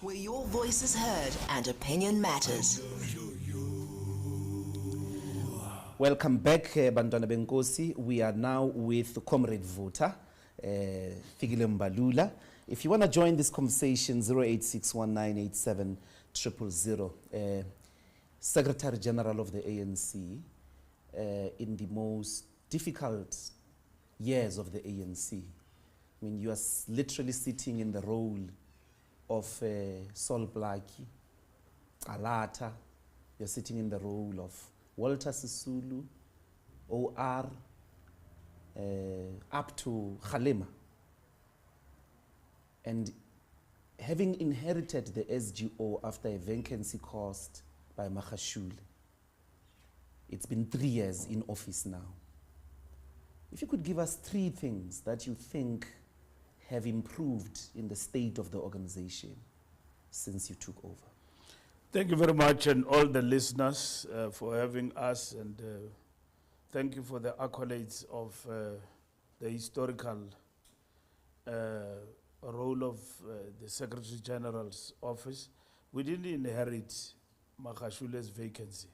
where your voice is heard and opinion matters. Welcome back, Bantwana Benkosi. We are now with Comrade Voter, Fikile Mbalula. If you want to join this conversation, 08619870000. Secretary General of the ANC, in the most difficult years of the ANC. I mean, you are literally sitting in the role of Sol Blaki, Alata. You're sitting in the role of Walter Sisulu, OR, up to Kgalema. And having inherited the SGO after a vacancy caused by Magashule, it's been 3 years in office now. If you could give us 3 things that you think have improved in the state of the organization since you took over. Thank you very much, and all the listeners for having us, and thank you for the accolades of the historical role of the Secretary General's office. We didn't inherit Magashule's vacancy.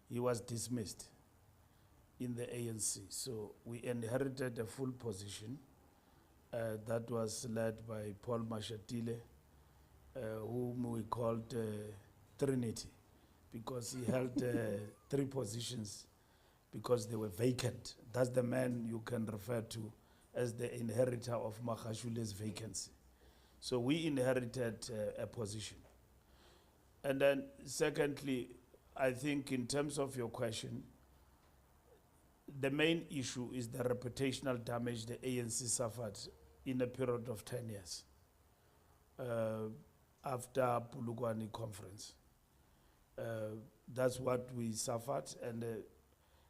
He was dismissed in the ANC. So we inherited a full position that was led by Paul Mashatile, whom we called Trinity, because he held 3 positions because they were vacant. That's the man you can refer to as the inheritor of Magashule's vacancy. So we inherited a position. And then secondly, I think in terms of your question, the main issue is the reputational damage the ANC suffered in a period of 10 years after Pulugwani conference. That's what we suffered, and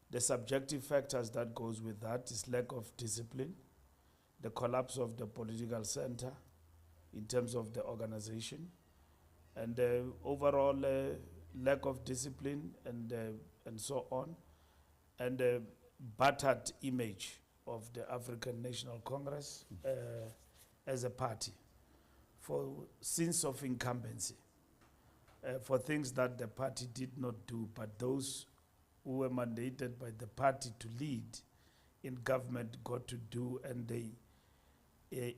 the subjective factors that goes with that is lack of discipline, the collapse of the political center in terms of the organization, and overall lack of discipline and so on, and the battered image of the African National Congress as a party for sins of incumbency, for things that the party did not do, but those who were mandated by the party to lead in government got to do, and they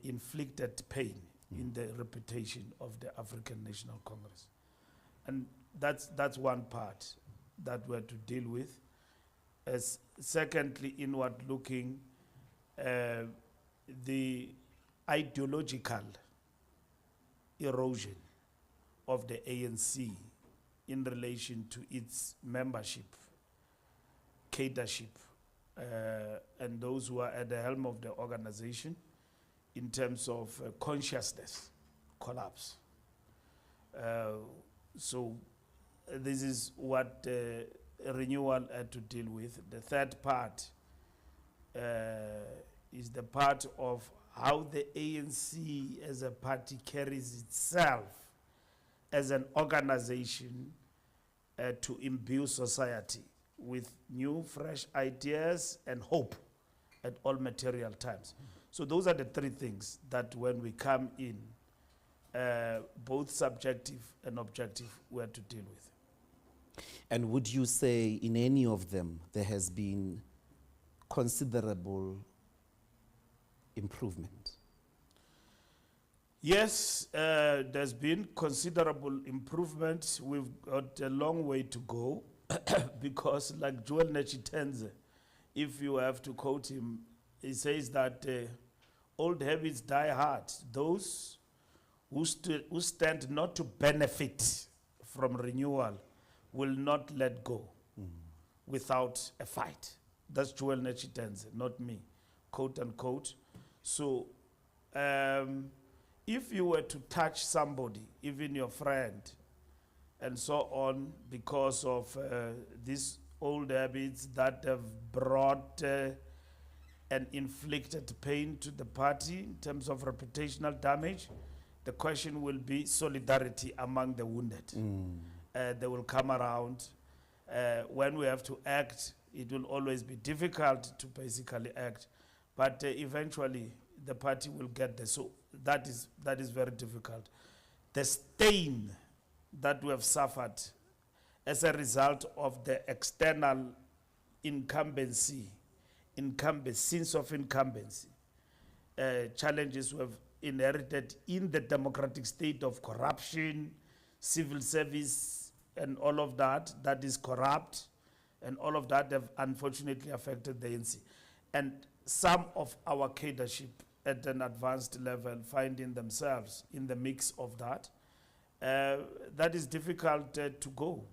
inflicted pain in the reputation of the African National Congress. And that's one part that we're to deal with. As secondly, inward looking, the ideological erosion of the ANC in relation to its membership, cadership, and those who are at the helm of the organization in terms of consciousness collapse. So this is what renewal had to deal with. The third part is the part of how the ANC as a party carries itself as an organization to imbue society with new, fresh ideas and hope at all material times. So those are the 3 things that when we come in, both subjective and objective, we have to deal with. And would you say in any of them there has been considerable improvement? Yes, there's been considerable improvement. We've got a long way to go because, like Joel Nechitenze, if you have to quote him, he says that old habits die hard. Those who stand not to benefit from renewal will not let go without a fight. That's Joel Nechitenze, not me, quote unquote. So if you were to touch somebody, even your friend, and so on, because of these old habits that have brought and inflicted pain to the party in terms of reputational damage, the question will be solidarity among the wounded. They will come around. When we have to act, it will always be difficult to basically act, but eventually the party will get there. So that is very difficult. the stain that we have suffered as a result of the external sense of incumbency, challenges we have inherited in the democratic state of corruption, civil service, and all of that is corrupt, and all of that have unfortunately affected the ANC. And some of our cadreship at an advanced level finding themselves in the mix of that, that is difficult to go.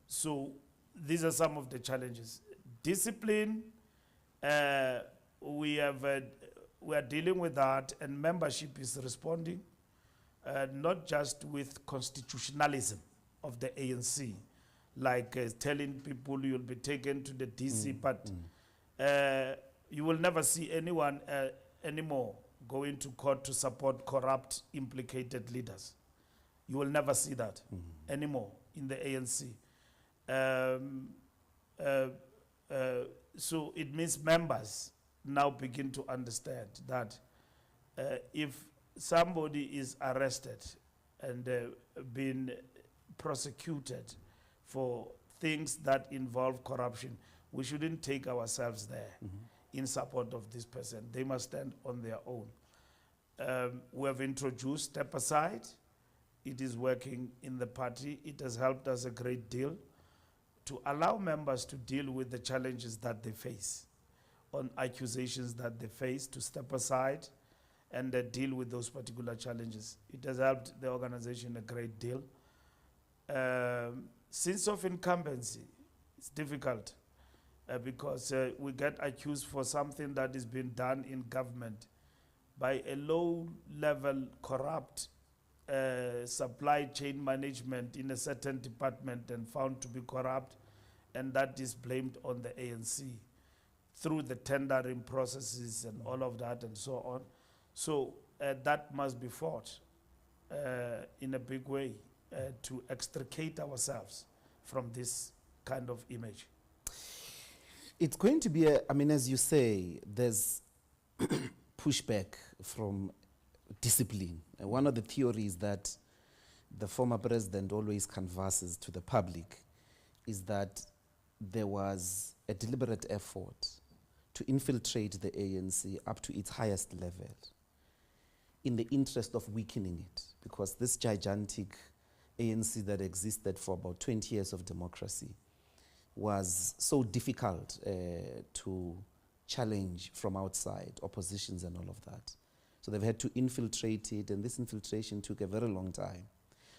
So these are some of the challenges. Discipline, we are dealing with that, and membership is responding, not just with constitutionalism of the ANC, like telling people you'll be taken to the DC, but you will never see anyone anymore going to court to support corrupt, implicated leaders. You will never see that anymore in the ANC. So it means members now begin to understand that if somebody is arrested and been prosecuted for things that involve corruption, we shouldn't take ourselves there in support of this person. They must stand on their own. We have introduced Step Aside. It is working in the party. It has helped us a great deal to allow members to deal with the challenges that they face, on accusations that they face, to step aside and deal with those particular challenges. It has helped the organization a great deal. Sense of incumbency, it's difficult because we get accused for something that is being done in government by a low-level corrupt supply chain management in a certain department and found to be corrupt, and that is blamed on the ANC through the tendering processes and all of that and so on. So that must be fought in a big way to extricate ourselves from this kind of image. It's going to be, as you say, there's pushback from discipline. One of the theories that the former president always canvasses to the public is that there was a deliberate effort to infiltrate the ANC up to its highest level in the interest of weakening it, because this gigantic ANC that existed for about 20 years of democracy was so difficult to challenge from outside, oppositions and all of that. So they've had to infiltrate it, and this infiltration took a very long time.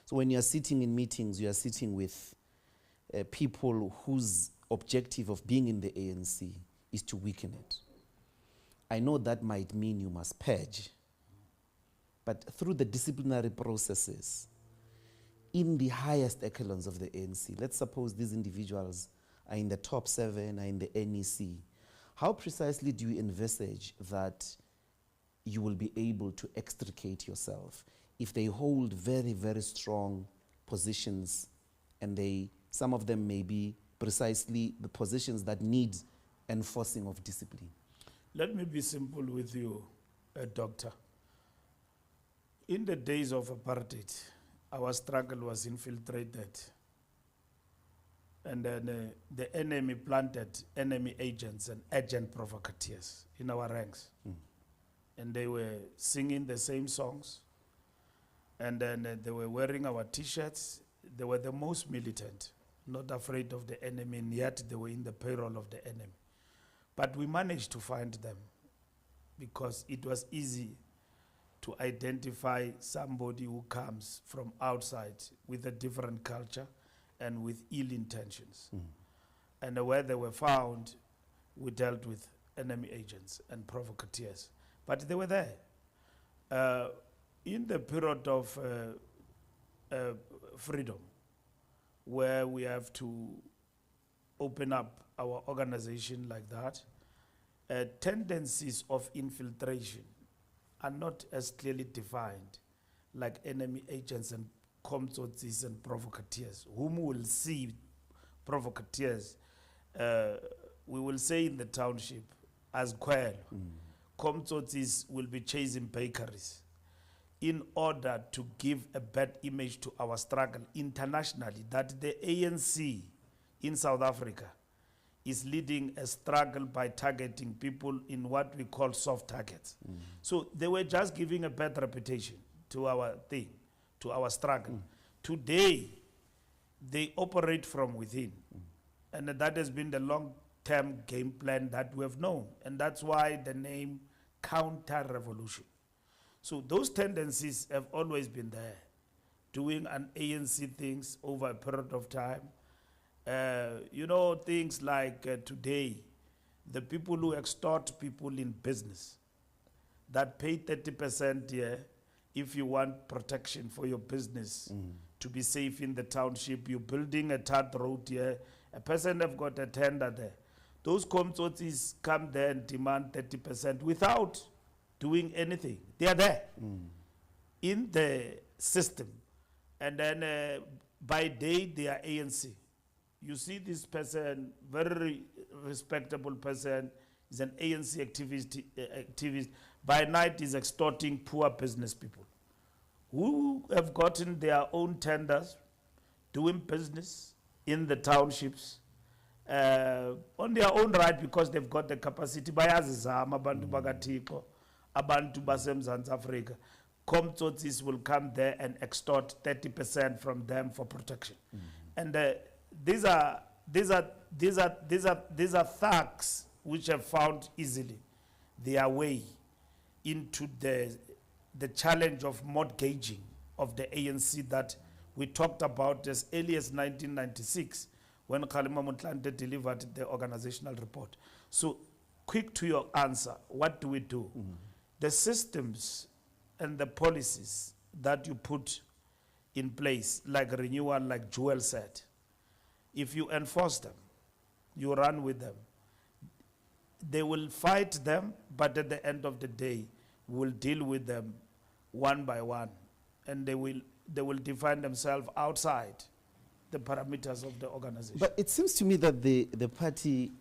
So when you're sitting in meetings, you are sitting with people whose objective of being in the ANC is to weaken it. I know that might mean you must purge, but through the disciplinary processes, in the highest echelons of the ANC, let's suppose these individuals are in the top 7, are in the NEC, how precisely do you envisage that you will be able to extricate yourself if they hold very, very strong positions, and some of them may be precisely the positions that need enforcing of discipline? Let me be simple with you, Doctor. In the days of apartheid, our struggle was infiltrated, and then the enemy planted enemy agents and agent provocateurs in our ranks. And they were singing the same songs, and then they were wearing our T-shirts. They were the most militant, not afraid of the enemy, and yet they were in the payroll of the enemy. But we managed to find them because it was easy to identify somebody who comes from outside with a different culture and with ill intentions. And where they were found, we dealt with enemy agents and provocateurs. But they were there. In the period of freedom, where we have to open up our organization like that, tendencies of infiltration are not as clearly defined like enemy agents and comtsotsis and provocateurs, whom we will see provocateurs, we will say in the township, as Kwel. Comtsotsis will be chasing bakeries. in order to give a bad image to our struggle internationally, that the ANC in South Africa is leading a struggle by targeting people in what we call soft targets. So they were just giving a bad reputation to our thing, to our struggle. Today, they operate from within. And that has been the long-term game plan that we have known. And that's why the name counter-revolution. So those tendencies have always been there, doing an ANC things over a period of time. You know, things like today, the people who extort people in business, that pay 30% here if you want protection for your business to be safe in the township. You're building a third road here, a person have got a tender there. Those comtsotis come there and demand 30% without doing anything. They are there in the system. And then by day, they are ANC. You see this person, very respectable person, is an ANC activist. By night, is extorting poor business people who have gotten their own tenders, doing business in the townships on their own right because they've got the capacity. Bayazizama abantu bakaThixo, abantu baseMzantsi Afrika. Comtsotis will come there and extort 30% from them for protection. And these are thugs which have found easily their way into the challenge of mortgaging of the ANC that we talked about as early as 1996 when Kgalema Motlanthe delivered the organizational report. So quick to your answer, what do we do? The systems and the policies that you put in place, like renewal, like Joel said, if you enforce them, you run with them, they will fight them, but at the end of the day, we'll deal with them one by one, and they will define themselves outside the parameters of the organization. But it seems to me that the party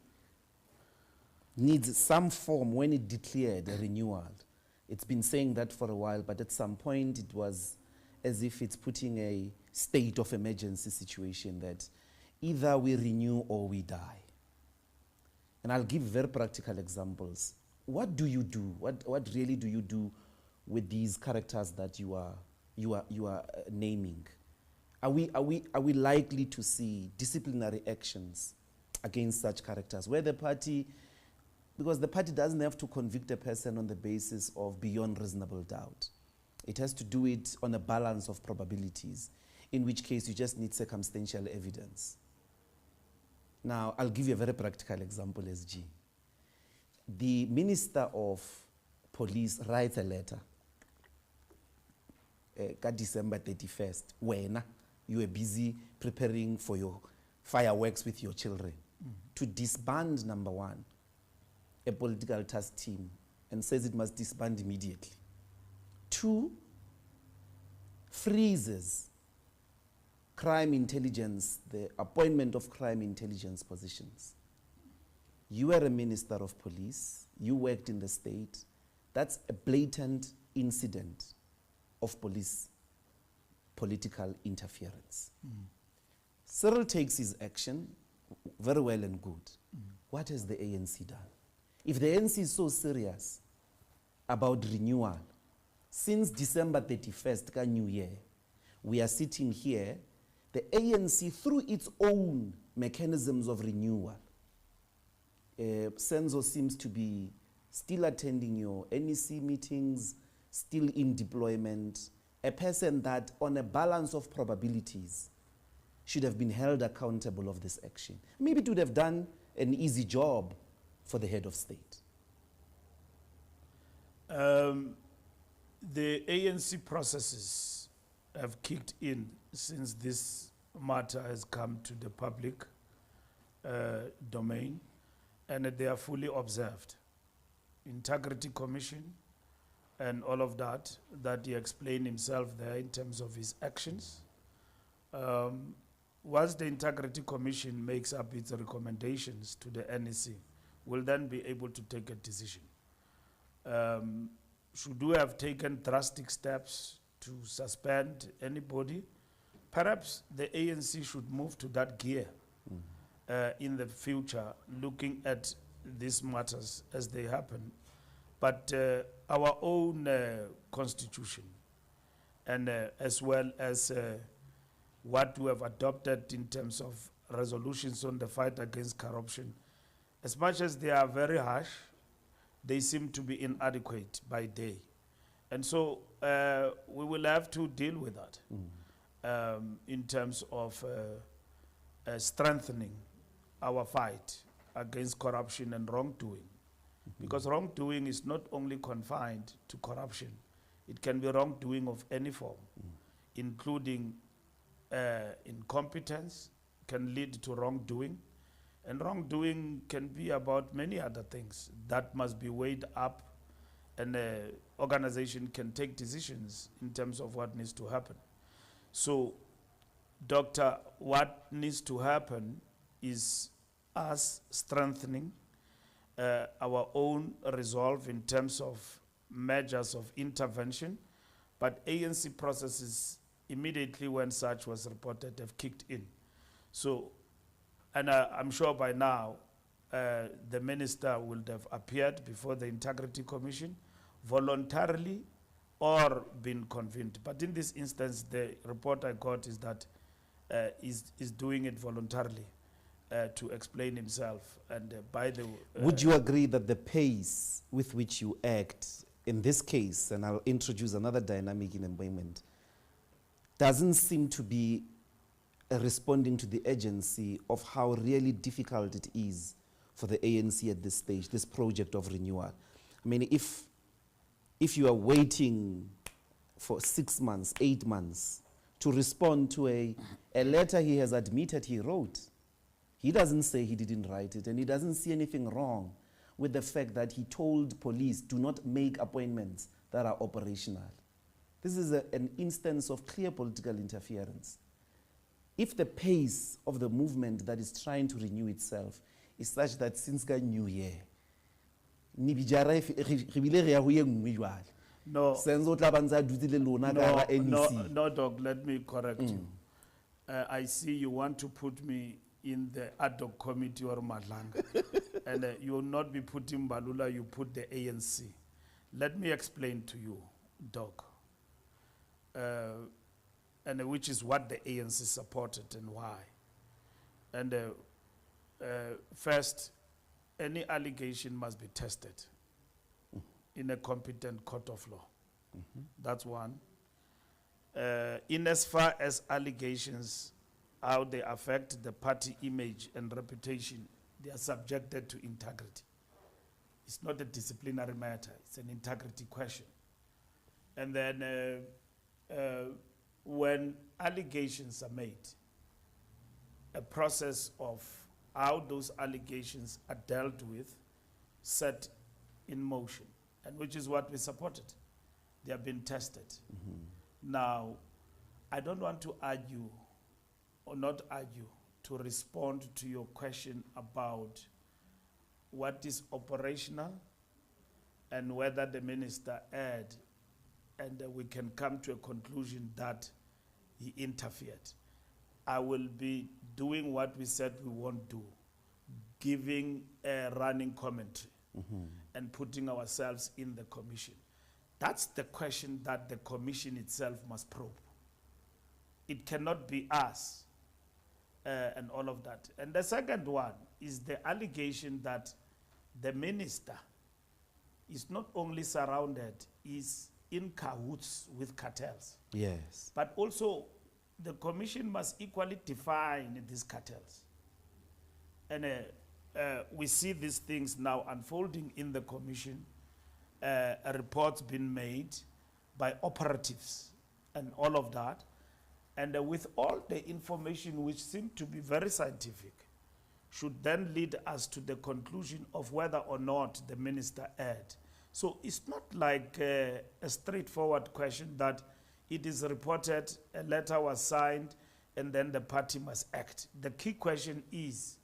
needs some form when it declared a renewal. It's been saying that for a while, but at some point it was as if it's putting a state of emergency situation that either we renew or we die. And I'll give very practical examples. What do you do? What really do you do with these characters that you are naming? Are we likely to see disciplinary actions against such characters where the party, because the party doesn't have to convict a person on the basis of beyond reasonable doubt. It has to do it on a balance of probabilities, in which case you just need circumstantial evidence. Now, I'll give you a very practical example, SG. The Minister of Police writes a letter, December 31st, when you were busy preparing for your fireworks with your children, to disband, number one, a political task team, and says it must disband immediately. Two, freezes crime intelligence, the appointment of crime intelligence positions. You are a minister of police, you worked in the state, that's a blatant incident of police political interference. Cyril takes his action, very well and good. What has the ANC done? If the ANC is so serious about renewal, since December 31st, New Year, we are sitting here, the ANC, through its own mechanisms of renewal, Senzo seems to be still attending your NEC meetings, still in deployment, a person that on a balance of probabilities should have been held accountable of this action. Maybe it would have done an easy job for the head of state. The ANC processes have kicked in since this matter has come to the public domain, and they are fully observed. Integrity Commission and all of that he explained himself there in terms of his actions. Once the Integrity Commission makes up its recommendations to the NEC, we'll then be able to take a decision. should we have taken drastic steps to suspend anybody? Perhaps the ANC should move to that gear in the future, looking at these matters as they happen. But our own constitution, and as well as what we have adopted in terms of resolutions on the fight against corruption, as much as they are very harsh, they seem to be inadequate by day. And so we will have to deal with that in terms of strengthening our fight against corruption and wrongdoing. Because wrongdoing is not only confined to corruption, it can be wrongdoing of any form, including incompetence can lead to wrongdoing, and wrongdoing can be about many other things that must be weighed up, and an organization can take decisions in terms of what needs to happen. So, Doctor, what needs to happen is us strengthening our own resolve in terms of measures of intervention, but ANC processes immediately when such was reported have kicked in. So, and I'm sure by now the minister would have appeared before the Integrity Commission voluntarily or been convened. But in this instance, the report I got is that is doing it voluntarily to explain himself. And by the would you agree that the pace with which you act in this case, and I'll introduce another dynamic in employment, doesn't seem to be responding to the urgency of how really difficult it is for the ANC at this stage, this project of renewal? I mean, if you are waiting for 6 months, 8 months to respond to a letter he has admitted he wrote, he doesn't say he didn't write it, and he doesn't see anything wrong with the fact that he told police, do not make appointments that are operational. This is an instance of clear political interference. If the pace of the movement that is trying to renew itself is such that since the new year, no, no, Doc, let me correct you. I see you want to put me in the ad hoc committee or Madlanga. And you will not be putting Mbalula, you put the ANC. Let me explain to you, Doc, and which is what the ANC supported and why. And first, any allegation must be tested in a competent court of law. That's one. In as far as allegations, how they affect the party image and reputation, they are subjected to integrity. It's not a disciplinary matter, it's an integrity question. And then when allegations are made, a process of how those allegations are dealt with set in motion, and which is what we supported. They have been tested. Now, I don't want to argue or not argue to respond to your question about what is operational and whether the minister erred, and we can come to a conclusion that he interfered. I will be doing what we said we won't do, giving a running commentary and putting ourselves in the commission. That's the question that the commission itself must probe. It cannot be us and all of that. And the second one is the allegation that the minister is not only surrounded, is in cahoots with cartels. Yes. But also the commission must equally define these cartels. And we see these things now unfolding in the commission, a report's been made by operatives and all of that. And with all the information, which seemed to be very scientific, should then lead us to the conclusion of whether or not the minister erred. So it's not like a straightforward question that it is reported, a letter was signed, and then the party must act. The key question is,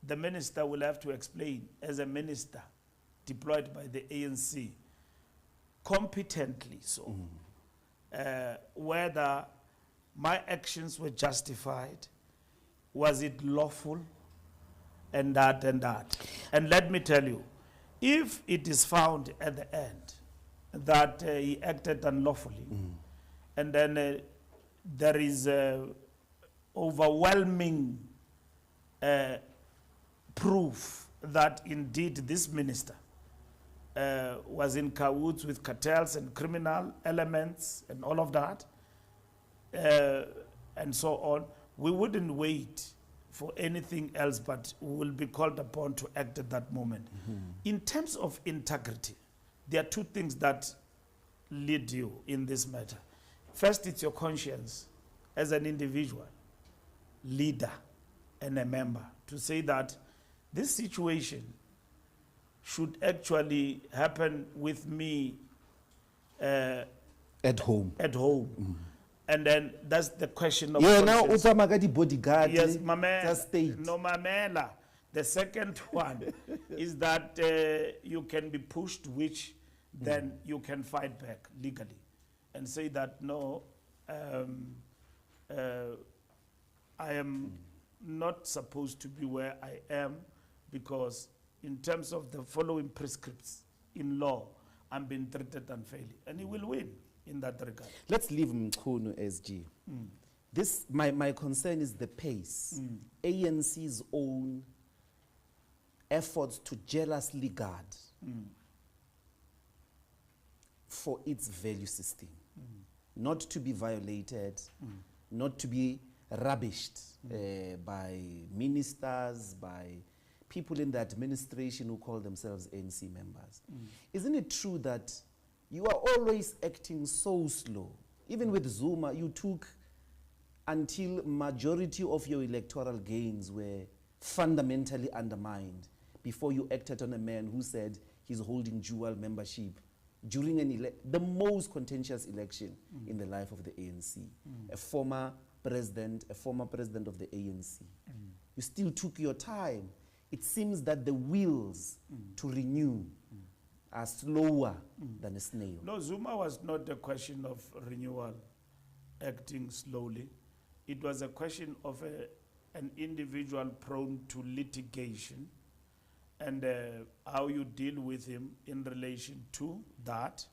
the minister will have to explain, as a minister deployed by the ANC, competently so, whether my actions were justified, was it lawful, and that and that. And let me tell you, if it is found at the end that he acted unlawfully, and then there is overwhelming proof that indeed this minister was in cahoots with cartels and criminal elements and all of that, and so on, we wouldn't wait for anything else, but we will be called upon to act at that moment. In terms of integrity, there are two things that lead you in this matter. First, it's your conscience as an individual, leader, and a member, to say that this situation should actually happen with me At home. at home. And then that's the question of Yeah, now conscience. utamagadi bodyguard. Yes, Just state. no mamela. The second one is that you can be pushed, which then you can fight back legally and say that no, I am not supposed to be where I am because in terms of the following prescripts in law, I'm being treated unfairly. And he will win in that regard. Let's leave Mkhunu SG. This, my concern is the pace. ANC's own efforts to jealously guard for its value system, not to be violated, not to be rubbished by ministers, by people in the administration who call themselves ANC members. Isn't it true that you are always acting so slow? Even with Zuma, you took until majority of your electoral gains were fundamentally undermined before you acted on a man who said he's holding dual membership during the most contentious election in the life of the ANC. A former president of the ANC. You still took your time. It seems that the wheels to renew are slower than a snail. No, Zuma was not a question of renewal, acting slowly. It was a question of an individual prone to litigation and how you deal with him in relation to that.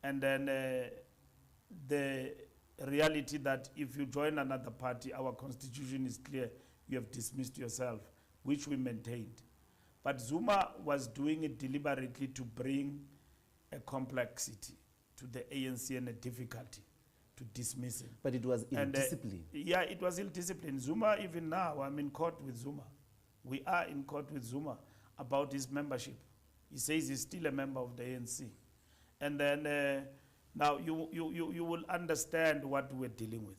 And then the reality that if you join another party, our constitution is clear, you have dismissed yourself, which we maintained. But Zuma was doing it deliberately to bring a complexity to the ANC and a difficulty to dismiss him. But it was ill-discipline. Yeah, it was ill-discipline. Zuma, even now, I'm in court with Zuma. We are in court with Zuma about his membership. He says he's still a member of the ANC. And then now you will understand what we're dealing with.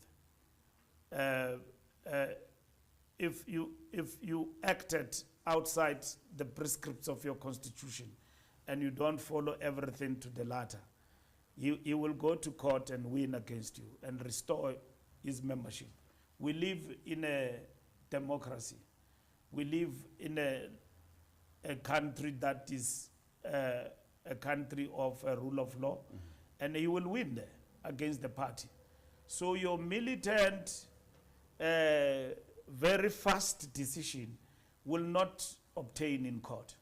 If you acted outside the prescripts of your constitution and you don't follow everything to the latter, he will go to court and win against you and restore his membership. We live in a democracy. We live in a country that is a country of rule of law, and he will win there against the party. So your militant, very fast decision will not obtain in court.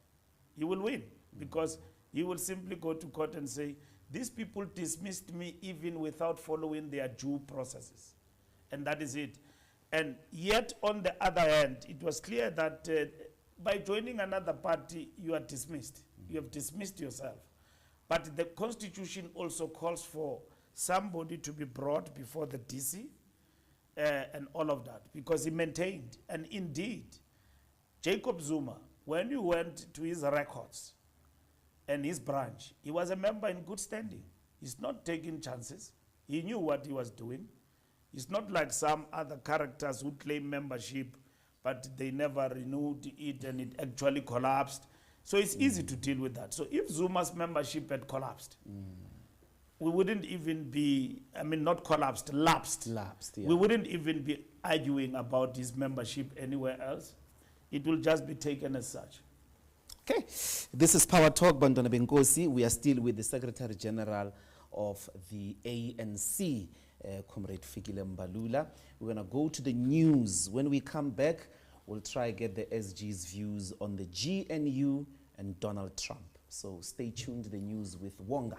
He will win because he will simply go to court and say, these people dismissed me even without following their due processes. And that is it. And yet, on the other hand, it was clear that by joining another party, you are dismissed. You have dismissed yourself. But the Constitution also calls for somebody to be brought before the DC and all of that, because he maintained. And indeed, Jacob Zuma, when you went to his records and his branch, he was a member in good standing. He's not taking chances. He knew what he was doing. It's not like some other characters who claim membership, but they never renewed it and it actually collapsed. So it's easy to deal with that. So if Zuma's membership had collapsed, we wouldn't even be, not collapsed, lapsed. Lapsed, yeah. We wouldn't even be arguing about his membership anywhere else. It will just be taken as such. Okay, this is Power Talk, Bantwana Benkosi. We are still with the Secretary General of the ANC, Comrade Fikile Mbalula. We're going to go to the news. When we come back, we'll try to get the SG's views on the GNU and Donald Trump. So stay tuned to the news with Wonga.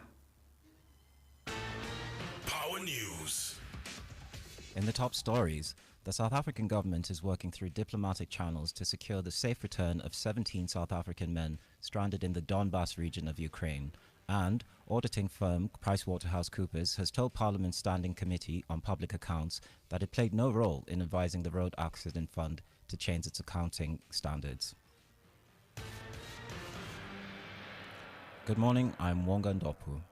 Power News. In the top stories, the South African government is working through diplomatic channels to secure the safe return of 17 South African men stranded in the Donbas region of Ukraine. And auditing firm PricewaterhouseCoopers has told Parliament's Standing Committee on Public Accounts that it played no role in advising the Road Accident Fund to change its accounting standards. Good morning, I'm Wonga Ndopu.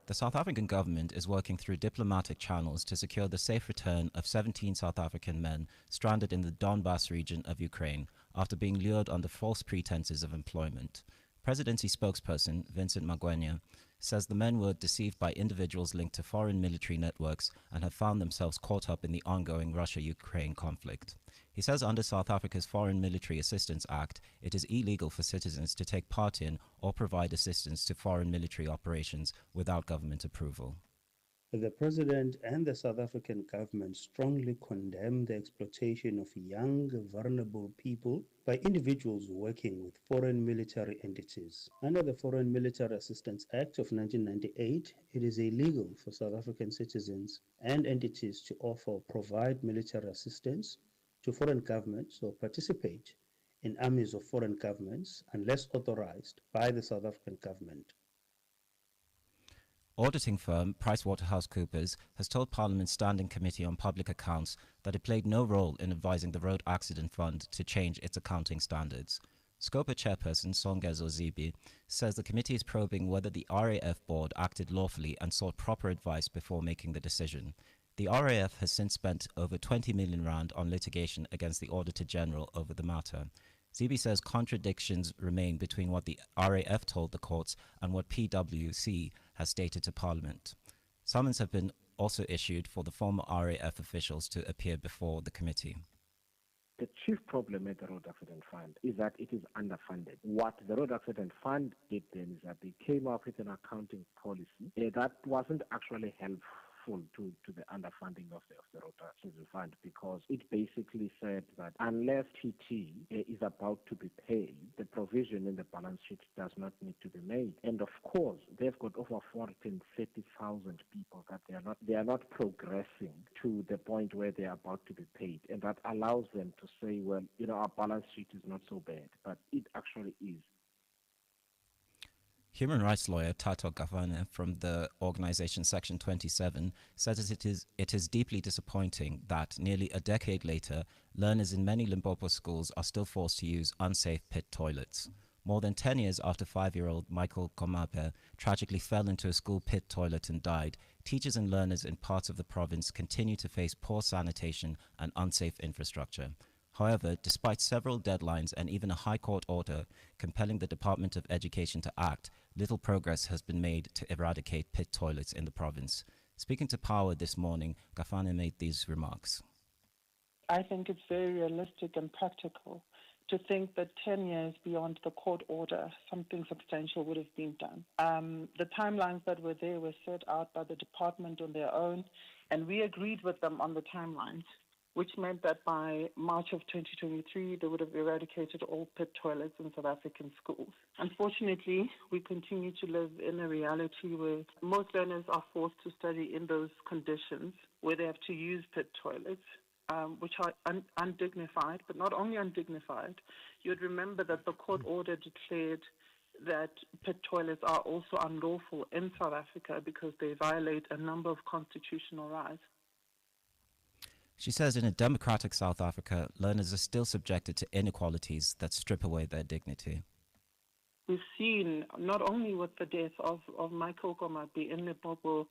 The South African government is working through diplomatic channels to secure the safe return of 17 South African men stranded in the Donbas region of Ukraine after being lured under false pretenses of employment. Presidency spokesperson Vincent Magwenya says the men were deceived by individuals linked to foreign military networks and have found themselves caught up in the ongoing Russia-Ukraine conflict. He says under South Africa's Foreign Military Assistance Act, it is illegal for citizens to take part in or provide assistance to foreign military operations without government approval. The President and the South African government strongly condemn the exploitation of young, vulnerable people by individuals working with foreign military entities. Under the Foreign Military Assistance Act of 1998, it is illegal for South African citizens and entities to offer or provide military assistance to foreign governments or participate in armies of foreign governments unless authorized by the South African government. Auditing firm PricewaterhouseCoopers has told Parliament's Standing Committee on Public Accounts that it played no role in advising the Road Accident Fund to change its accounting standards. SCOPA chairperson Songezo Zibi says the committee is probing whether the RAF board acted lawfully and sought proper advice before making the decision. The RAF has since spent over 20 million rand on litigation against the Auditor General over the matter. Zibi says contradictions remain between what the RAF told the courts and what PwC has stated to Parliament. Summons have been also issued for the former RAF officials to appear before the committee. The chief problem at the Road Accident Fund is that it is underfunded. What the Road Accident Fund did then is that they came up with an accounting policy that wasn't actually helpful to the underfunding of the Road Accident Fund, because it basically said that unless TT is about to be paid, the provision in the balance sheet does not need to be made. And of course, they've got over 430,000 people that they are not progressing to the point where they are about to be paid, and that allows them to say, well, our balance sheet is not so bad, but it actually is. Human rights lawyer Tato Gavane from the organization Section 27 says it is deeply disappointing that nearly a decade later, learners in many Limpopo schools are still forced to use unsafe pit toilets. More than 10 years after 5-year-old Michael Komape tragically fell into a school pit toilet and died, teachers and learners in parts of the province continue to face poor sanitation and unsafe infrastructure. However, despite several deadlines and even a High Court order compelling the Department of Education to act, little progress has been made to eradicate pit toilets in the province. Speaking to Power this morning, Gafane made these remarks. I think it's very realistic and practical to think that 10 years beyond the court order, something substantial would have been done. The timelines that were there were set out by the department on their own, and we agreed with them on the timelines, which meant that by March of 2023, they would have eradicated all pit toilets in South African schools. Unfortunately, we continue to live in a reality where most learners are forced to study in those conditions where they have to use pit toilets, which are undignified, but not only undignified. You would remember that the court order declared that pit toilets are also unlawful in South Africa because they violate a number of constitutional rights. She says in a democratic South Africa, learners are still subjected to inequalities that strip away their dignity. We've seen, not only with the death of Michael Komape in Limpopo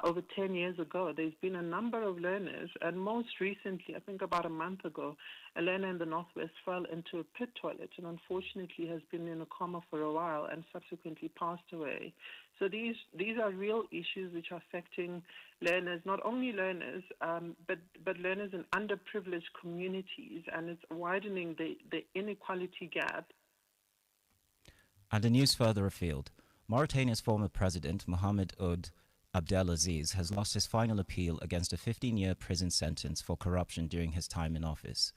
over 10 years ago, there's been a number of learners, and most recently, I think about a month ago, a learner in the Northwest fell into a pit toilet and unfortunately has been in a coma for a while and subsequently passed away. So these are real issues which are affecting learners, not only learners, but learners in underprivileged communities, and it's widening the inequality gap. And the news further afield. Mauritania's former president, Mohamed Ould Abdelaziz, has lost his final appeal against a 15-year prison sentence for corruption during his time in office.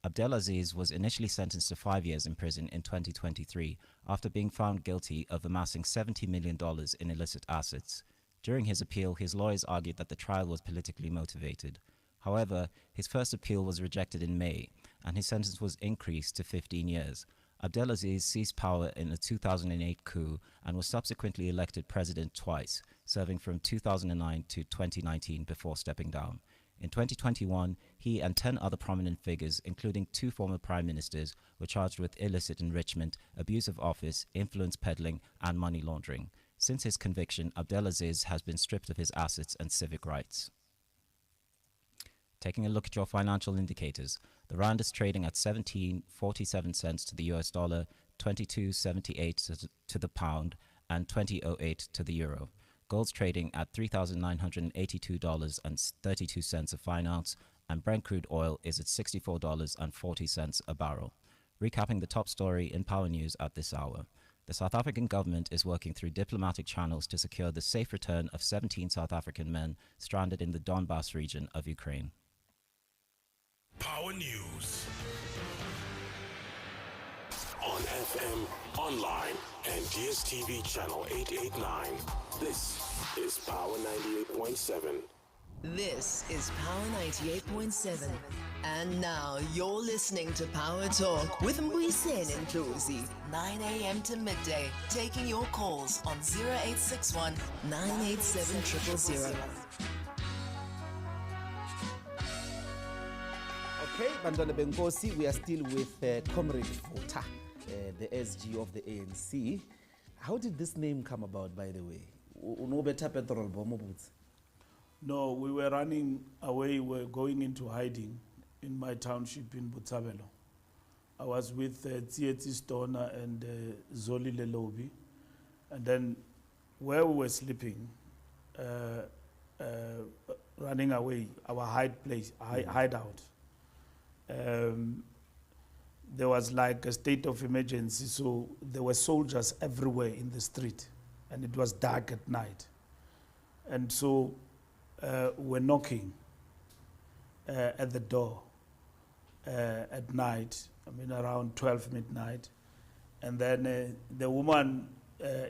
Abdelaziz was initially sentenced to 5 years in prison in 2023 after being found guilty of amassing $70 million in illicit assets. During his appeal, his lawyers argued that the trial was politically motivated. However, his first appeal was rejected in May, and his sentence was increased to 15 years. Abdelaziz seized power in a 2008 coup and was subsequently elected president twice, serving from 2009 to 2019 before stepping down. In 2021, he and 10 other prominent figures, including 2 former prime ministers, were charged with illicit enrichment, abuse of office, influence peddling, and money laundering. Since his conviction, Abdelaziz has been stripped of his assets and civic rights. Taking a look at your financial indicators, the rand is trading at 17.47 cents to the US dollar, 22.78 to the pound, and 20.08 to the euro. Gold's trading at $3,982.32 a fine ounce, and Brent crude oil is at $64.40 a barrel. Recapping the top story in Power News at this hour. The South African government is working through diplomatic channels to secure the safe return of 17 South African men stranded in the Donbas region of Ukraine. Power News. On FM, online, and DSTV channel 889. This is Power 98.7. This is Power 98.7. And now you're listening to Power Talk with Mbuyiseni Ndlozi, 9 a.m. to midday, taking your calls on 0861 987 000. Okay, Bantwana Benkosi, we are still with Comrade Vota, the SG of the ANC. How did this name come about, by the way? Unobeta petrol bomoboots. No, we were running away, we were going into hiding in my township in Botshabelo. I was with Tsietsi Stoner and Zoli Lelobi. And then where we were sleeping, running away, our hideout, there was like a state of emergency, so there were soldiers everywhere in the street, and it was dark at night. And so we're knocking at the door at night, around 12 midnight, and then the woman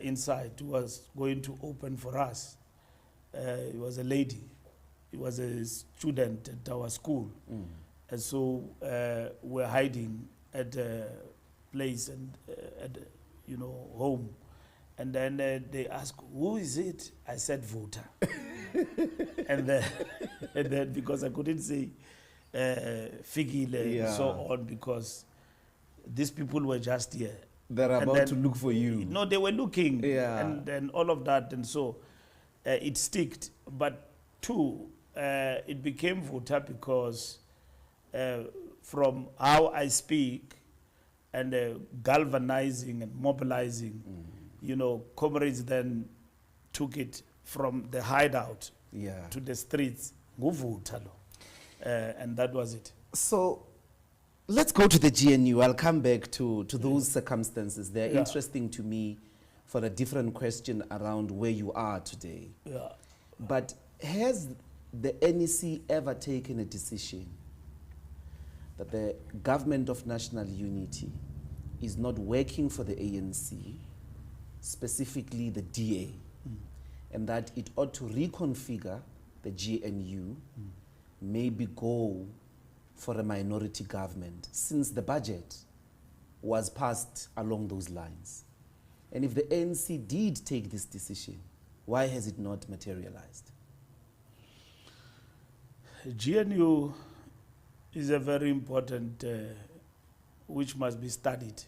inside was going to open for us. It was a lady. It was a student at our school. And so we're hiding at a place and home. And then they asked, "Who is it?" I said, "Vota." and then because I couldn't say Fikile and so on, because these people were just here. They're about to look for you. No, they were looking, and all of that, and so it sticked. But two, it became Vota because from how I speak and galvanizing and mobilizing, comrades then took it from the hideout to the streets, and that was it. So let's go to the GNU. I'll come back to those circumstances. They're interesting to me for a different question around where you are today. Yeah. But has the NEC ever taken a decision that the government of national unity is not working for the ANC, specifically the DA, and that it ought to reconfigure the GNU, maybe go for a minority government, since the budget was passed along those lines? And if the ANC did take this decision, why has it not materialized? GNU is a very important, which must be studied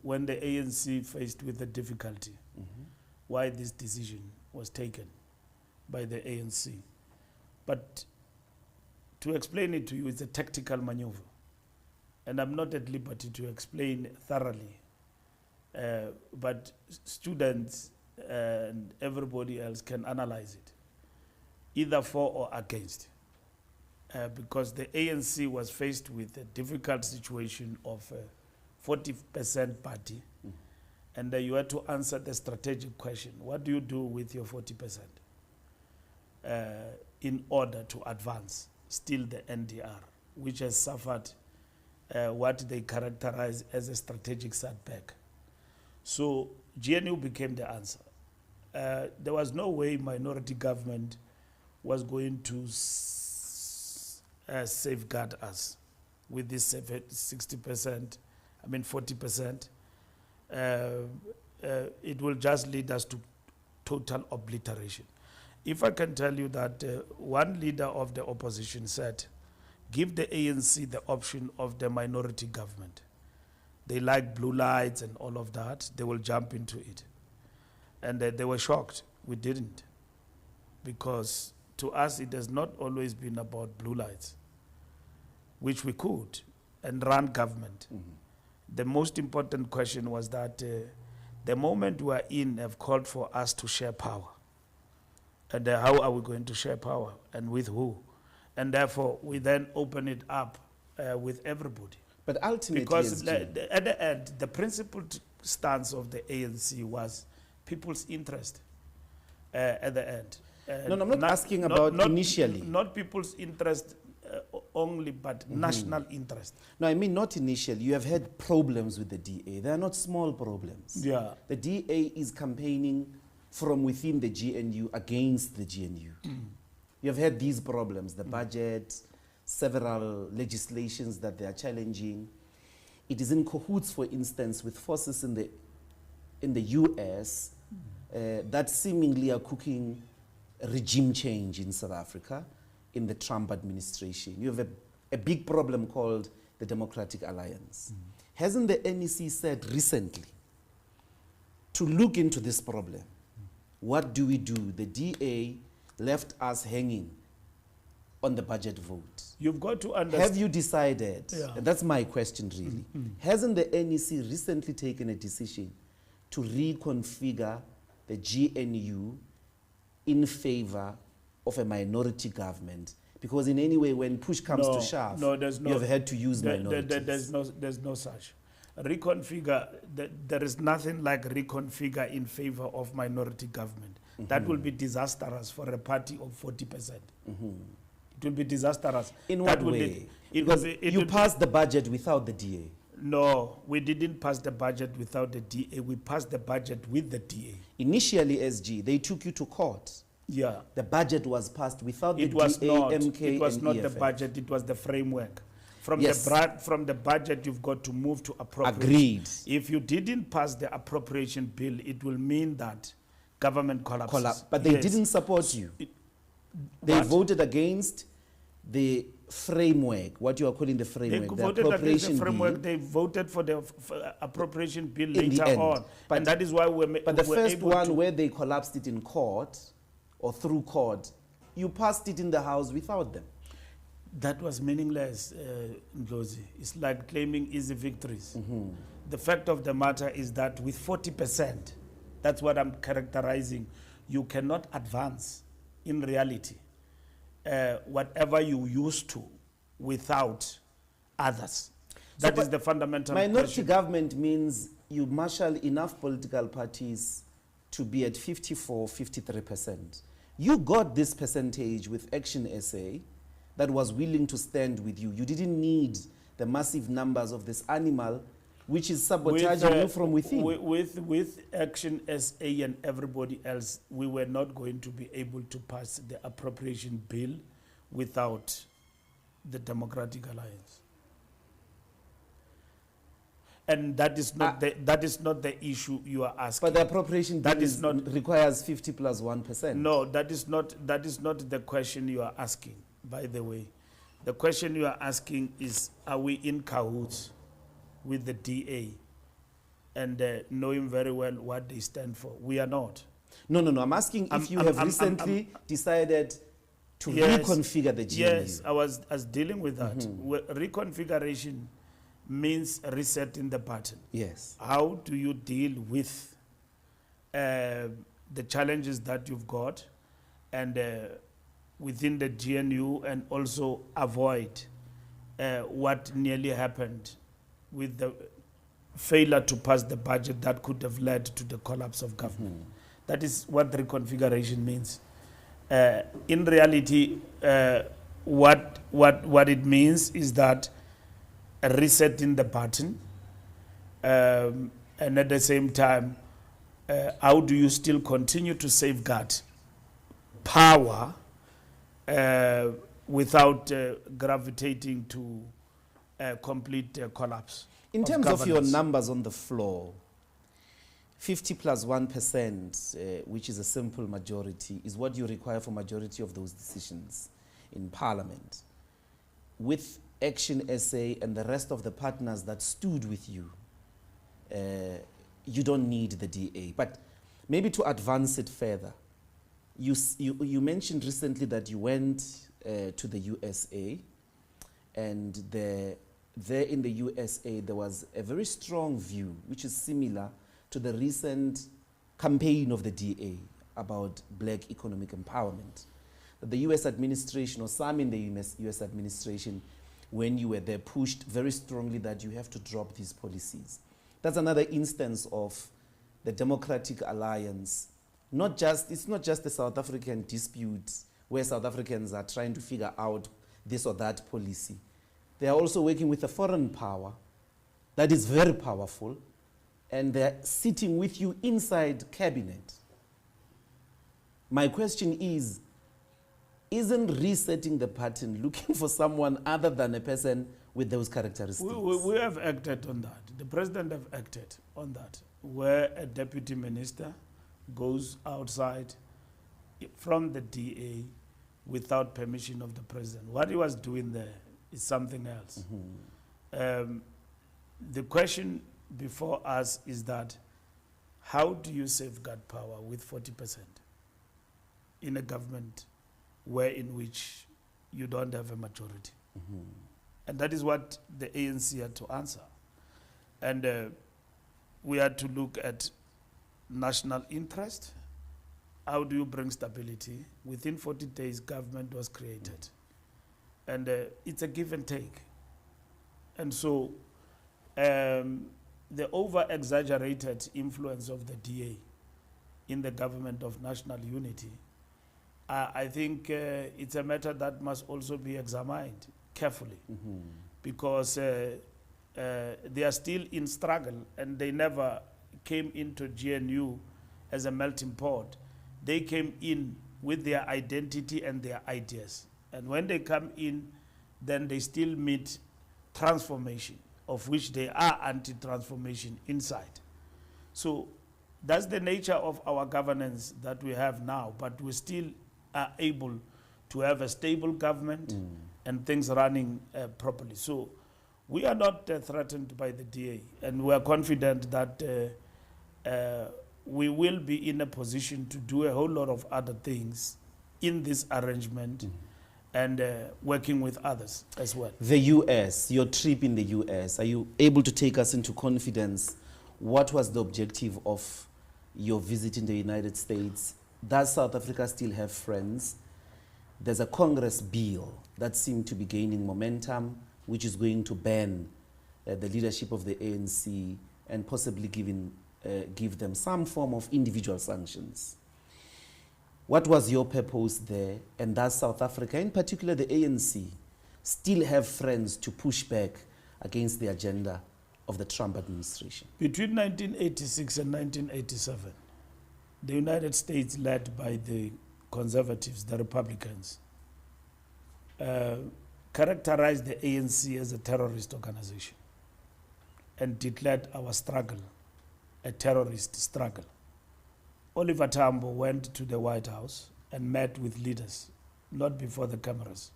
when the ANC faced with the difficulty, why this decision was taken by the ANC. But to explain it to you, it's a tactical maneuver. And I'm not at liberty to explain thoroughly. But students and everybody else can analyze it, either for or against. Because the ANC was faced with a difficult situation of a 40% party and you had to answer the strategic question: what do you do with your 40% in order to advance still the NDR, which has suffered what they characterize as a strategic setback? So GNU became the answer. There was no way minority government was going to safeguard us with this 60%, 40%. It will just lead us to total obliteration. If I can tell you that one leader of the opposition said, give the ANC the option of the minority government. They like blue lights and all of that. They will jump into it. And they were shocked. We didn't. Because to us, it has not always been about blue lights, which we could, and run government. Mm-hmm. The most important question was that the moment we are in have called for us to share power. And how are we going to share power, and with who? And therefore, we then open it up with everybody. But ultimately, because at the end, the principled stance of the ANC was people's interest at the end. No, I'm not asking about initially. Not people's interest only, but national interest. No, I mean not initially. You have had problems with the DA. They are not small problems. Yeah. The DA is campaigning from within the GNU against the GNU. You have had these problems, the budget, several legislations that they are challenging. It is in cahoots, for instance, with forces in the US that seemingly are cooking regime change in South Africa in the Trump administration. You have a big problem called the Democratic Alliance. Hasn't the NEC said recently to look into this problem? What do we do? The DA left us hanging on the budget vote. You've got to understand. Have you decided? Yeah. And that's my question, really. Hasn't the NEC recently taken a decision to reconfigure the GNU in favor of a minority government? Because in any way, when push comes to shove, you have had to use minorities. There's no such. Reconfigure, there is nothing like reconfigure in favor of minority government. That will be disastrous for a party of 40%. It will be disastrous. In what way? Because you passed the budget without the DA. No, we didn't pass the budget without the DA. We passed the budget with the DA. Initially, SG, they took you to court. Yeah. The budget was passed without the DA, MK, It was and not EFF. the budget, it was the framework. From the budget, you've got to move to appropriation. Agreed. If you didn't pass the appropriation bill, it will mean that government collapses. But they didn't support you. They voted against the framework, what you are calling the framework, they the voted against the framework. bill. They voted for the appropriation bill In the later end. on. But and that is why But the first able one to where they collapsed it in court or through court, you passed it in the House without them. That was meaningless, Ndlozi. It's like claiming easy victories. The fact of the matter is that with 40%, that's what I'm characterizing, you cannot advance in reality whatever you used to without others. That is the fundamental Minority question. government means you marshal enough political parties to be at 54, 53%. You got this percentage with Action SA that was willing to stand with you. You didn't need the massive numbers of this animal which is sabotaging you from within. With Action SA and everybody else, we were not going to be able to pass the appropriation bill without the Democratic Alliance. And that is not the issue you are asking. But the appropriation bill requires 50 plus 1%. No, that is not the question you are asking, by the way. The question you are asking is, are we in cahoots with the DA and knowing very well what they stand for? We are not. No. I'm asking if you have recently decided to reconfigure the GNU. Yes, I was dealing with that. Reconfiguration means resetting the button. Yes. How do you deal with the challenges that you've got and within the GNU, and also avoid what nearly happened with failure to pass the budget that could have led to the collapse of government. That is what the reconfiguration means. In reality, what it means is that resetting the button, and at the same time, how do you still continue to safeguard power without gravitating to complete collapse? In terms of your governance? numbers on the floor, 50 plus 1%, which is a simple majority, is what you require for majority of those decisions in Parliament. With Action SA and the rest of the partners that stood with you, you don't need the DA. But maybe to advance it further, you mentioned recently that you went to the USA, and there in the USA there was a very strong view, which is similar to the recent campaign of the DA about black economic empowerment. The US administration, or some in the US administration, when you were there, pushed very strongly that you have to drop these policies. That's another instance of the Democratic Alliance. It's not just the South African dispute where South Africans are trying to figure out this or that policy. They are also working with a foreign power that is very powerful, and they're sitting with you inside cabinet. My question is, isn't resetting the pattern looking for someone other than a person with those characteristics? We have acted on that. The president have acted on that, where a deputy minister goes outside from the DA without permission of the president. What he was doing there is something else. The question before us is that, how do you safeguard power with 40% in a government in which you don't have a majority? And that is what the ANC had to answer. And we had to look at national interest. How do you bring stability? Within 40 days, government was created. And it's a give and take. And so the over-exaggerated influence of the DA in the government of national unity, I think it's a matter that must also be examined carefully, because they are still in struggle, and they never came into GNU as a melting pot. They came in with their identity and their ideas. And when they come in, then they still meet transformation, of which they are anti-transformation inside. So that's the nature of our governance that we have now, but we still are able to have a stable government and things running properly. So we are not threatened by the DA, and we are confident that we will be in a position to do a whole lot of other things in this arrangement and working with others as well. The US, your trip in the US, are you able to take us into confidence? What was the objective of your visit in the United States? Does South Africa still have friends? There's a Congress bill that seemed to be gaining momentum, which is going to ban the leadership of the ANC and possibly give them some form of individual sanctions. What was your purpose there? And does South Africa, in particular the ANC, still have friends to push back against the agenda of the Trump administration? Between 1986 and 1987, the United States, led by the conservatives, the Republicans, characterized the ANC as a terrorist organization and declared our struggle a terrorist struggle. Oliver Tambo went to the White House and met with leaders, not before the cameras,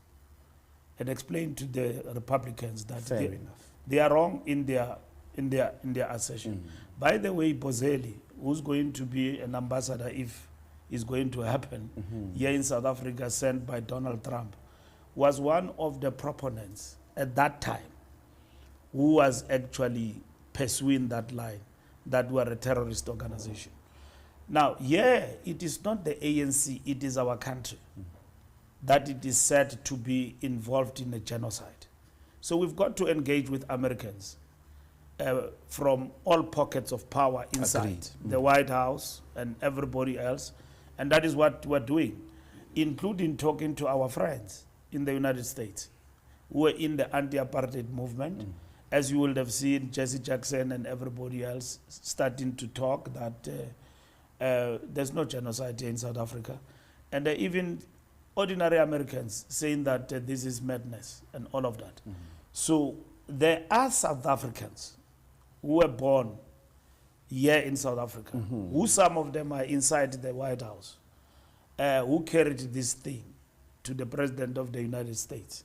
and explained to the Republicans that they are wrong in their assertion. By the way, Bozelli, who's going to be an ambassador if it's going to happen here in South Africa, sent by Donald Trump, was one of the proponents at that time who was actually pursuing that line, that we are a terrorist organization. Now, it is not the ANC, it is our country that it is said to be involved in a genocide. So we've got to engage with Americans from all pockets of power inside Agreed. the White House and everybody else. And that is what we're doing, including talking to our friends in the United States who are in the anti-apartheid movement. As you will have seen, Jesse Jackson and everybody else starting to talk that there's no genocide here in South Africa. And even ordinary Americans saying that this is madness and all of that. So there are South Africans who were born here in South Africa, who some of them are inside the White House, who carried this thing to the President of the United States.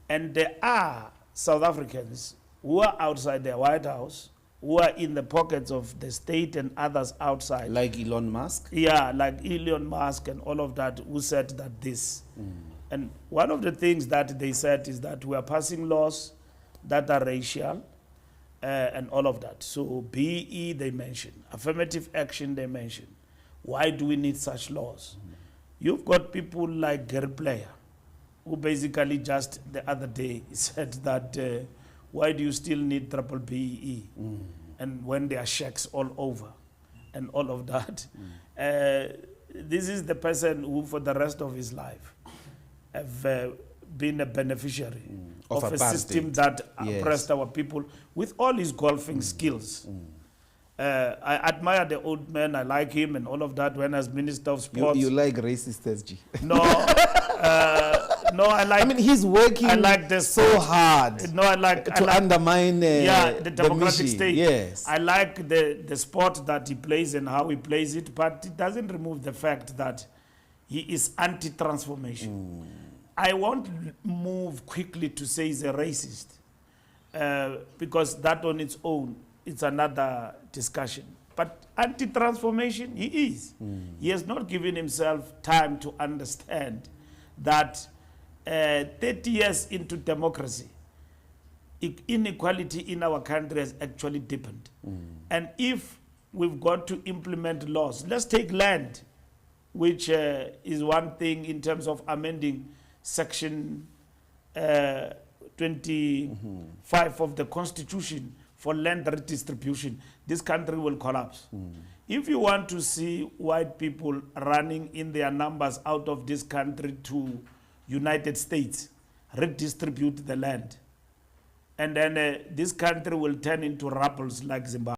And there are South Africans who are outside the White House, who are in the pockets of the state and others outside. Like Elon Musk? Yeah, like Elon Musk and all of that, who said that this. And one of the things that they said is that we are passing laws that are racial and all of that. So BE they mentioned, affirmative action they mentioned. Why do we need such laws? You've got people like Gary Player, who basically just the other day said that why do you still need triple BE? And when there are checks all over and all of that. This is the person who for the rest of his life have been a beneficiary of a system that oppressed our people with all his golfing skills. I admire the old man, I like him and all of that when as Minister of Sports. You like racist SG? No, no, I like. I mean, he's working I like the so hard no, I like, to undermine the democratic state. Yes. I like the sport that he plays and how he plays it, but it doesn't remove the fact that he is anti-transformation. I won't move quickly to say he's a racist because that on its own, it's another discussion. But anti-transformation, he is. He has not given himself time to understand that 30 years into democracy, inequality in our country has actually deepened. And if we've got to implement laws, let's take land, which is one thing in terms of amending Section 25 of the Constitution for land redistribution. This country will collapse. If you want to see white people running in their numbers out of this country to United States, redistribute the land. And then this country will turn into rebels like Zimbabwe.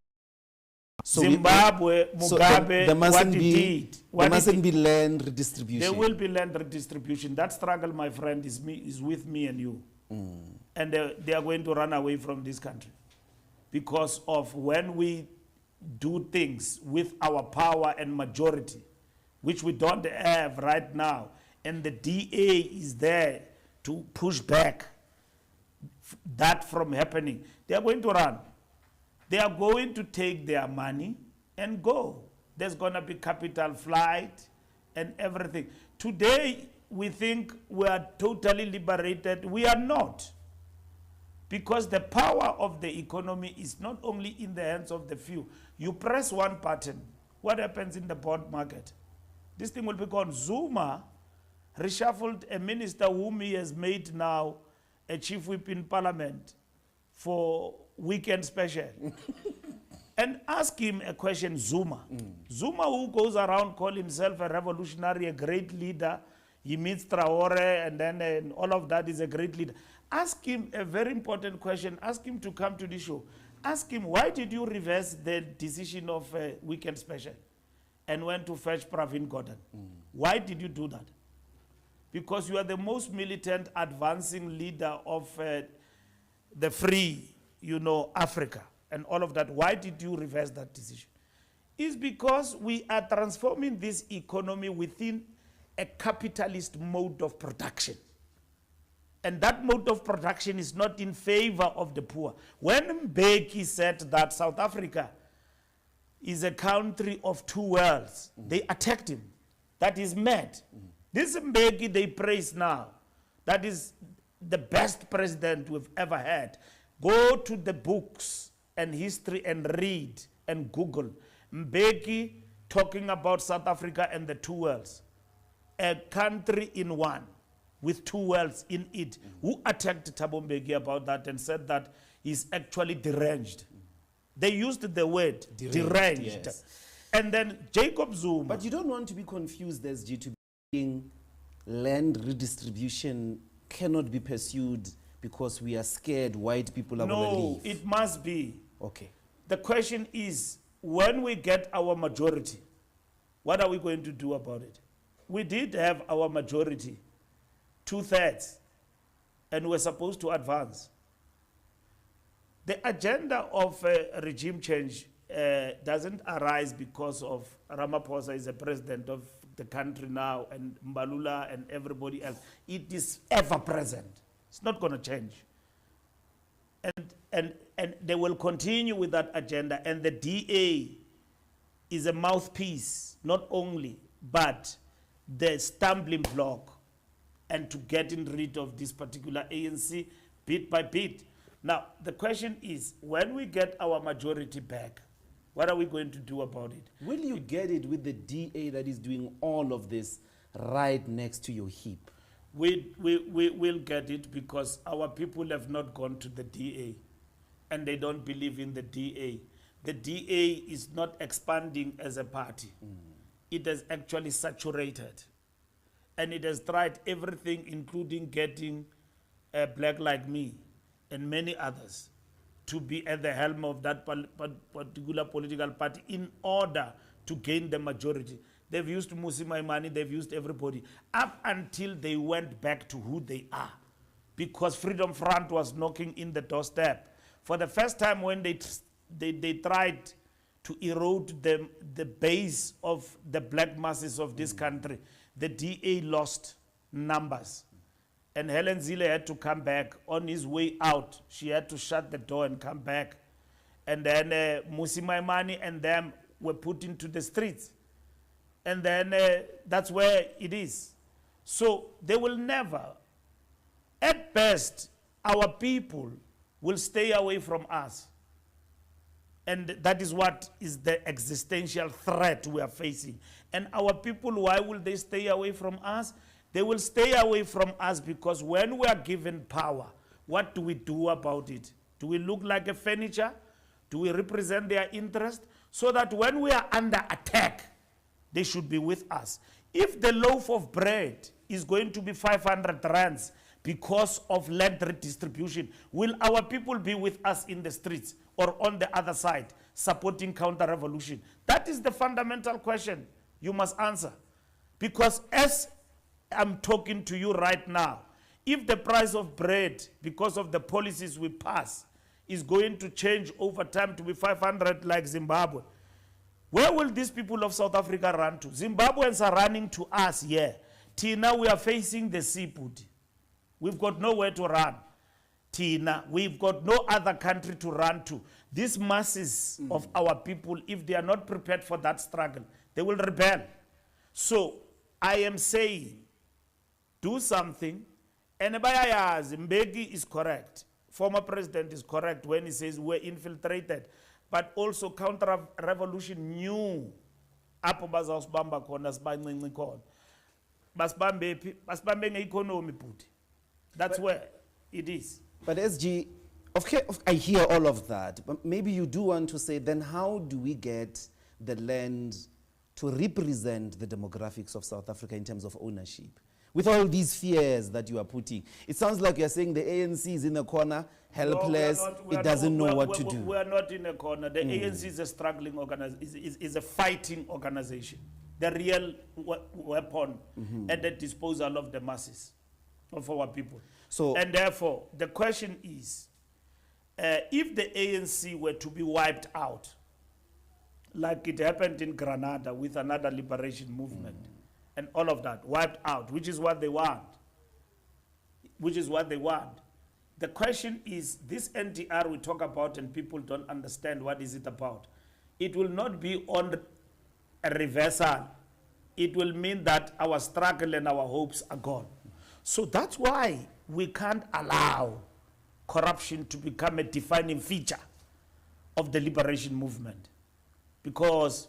So Zimbabwe, Mugabe, there what he did. There mustn't be land redistribution. There will be land redistribution. That struggle, my friend, is with me and you. And they are going to run away from this country. Because of when we do things with our power and majority, which we don't have right now, and the DA is there to push back that from happening, they are going to run. They are going to take their money and go. There's going to be capital flight and everything. Today, we think we are totally liberated. We are not. Because the power of the economy is not only in the hands of the few. You press one button, what happens in the bond market? This thing will be gone. Zuma reshuffled a minister whom he has made now a chief whip in parliament for weekend special. And ask him a question, Zuma. Zuma, who goes around, call himself a revolutionary, a great leader. He meets Traore and then and all of that is a great leader. Ask him a very important question. Ask him to come to the show. Ask him, why did you reverse the decision of weekend special and went to fetch Pravin Gordhan? Why did you do that? Because you are the most militant, advancing leader of the free, Africa and all of that. Why did you reverse that decision? It's because we are transforming this economy within a capitalist mode of production. And that mode of production is not in favor of the poor. When Mbeki said that South Africa is a country of two worlds, they attacked him. That is mad. This Mbeki they praise now. That is the best president we've ever had. Go to the books and history and read and Google. Mbeki talking about South Africa and the two worlds. A country in one with two worlds in it. Who attacked Thabo Mbeki about that and said that he's actually deranged. They used the word deranged. Yes. And then Jacob Zuma. But you don't want to be confused, SG, to being land redistribution cannot be pursued because we are scared white people are going to no, leave. it must be. Okay. The question is, when we get our majority, what are we going to do about it? We did have our majority, 2/3, and we're supposed to advance. The agenda of regime change doesn't arise because of Ramaphosa is the president of the country now and Mbalula and everybody else. It is ever present. It's not going to change. And they will continue with that agenda. And the DA is a mouthpiece, not only, but the stumbling block and to getting rid of this particular ANC bit by bit. Now, the question is, when we get our majority back, what are we going to do about it? Will you get it with the DA that is doing all of this right next to your hip? We will get it because our people have not gone to the DA and they don't believe in the DA. The DA is not expanding as a party. It has actually saturated. And it has tried everything, including getting a black like me and many others to be at the helm of that particular political party in order to gain the majority. They've used Mmusi Maimane, they've used everybody, up until they went back to who they are. Because Freedom Front was knocking in the doorstep. For the first time when they tried to erode the base of the black masses of this country, the DA lost numbers. And Helen Zille had to come back. On his way out, she had to shut the door and come back. And then Mmusi Maimane and them were put into the streets. And then that's where it is. So they will never, at best, our people will stay away from us. And that is what is the existential threat we are facing. And our people, why will they stay away from us? They will stay away from us because when we are given power, what do we do about it? Do we look like a furniture? Do we represent their interest? So that when we are under attack, they should be with us. If the loaf of bread is going to be 500 rands because of land redistribution, will our people be with us in the streets or on the other side supporting counter-revolution? That is the fundamental question you must answer. Because as I'm talking to you right now, if the price of bread, because of the policies we pass, is going to change over time to be 500 like Zimbabwe, where will these people of South Africa run to? Zimbabweans are running to us here. Tina, we are facing the seaport. We've got nowhere to run. Tina, we've got no other country to run to. These masses of our people, if they are not prepared for that struggle, they will rebel. So I am saying, do something. And Bayayazi, Mbeki is correct. Former president is correct when he says we're infiltrated. But also counter-revolution knew apho bazawusibamba khona sibancinci khona. Basibambe phi? Basibambe nge-economy bhuti. That's where it is. But SG, I hear all of that, but maybe you do want to say, then how do we get the land to represent the demographics of South Africa in terms of ownership? With all these fears that you are putting, it sounds like you're saying the ANC is in a corner, helpless, it doesn't know what to do. We are not in a corner. The ANC is a struggling organization, is a fighting organization. The real weapon at the disposal of the masses, of our people. So, and therefore, the question is, if the ANC were to be wiped out, like it happened in Grenada with another liberation movement, and all of that, wiped out, which is what they want. Which is what they want. The question is, this NTR we talk about and people don't understand what is it about. It will not be on a reversal. It will mean that our struggle and our hopes are gone. So that's why we can't allow corruption to become a defining feature of the liberation movement. Because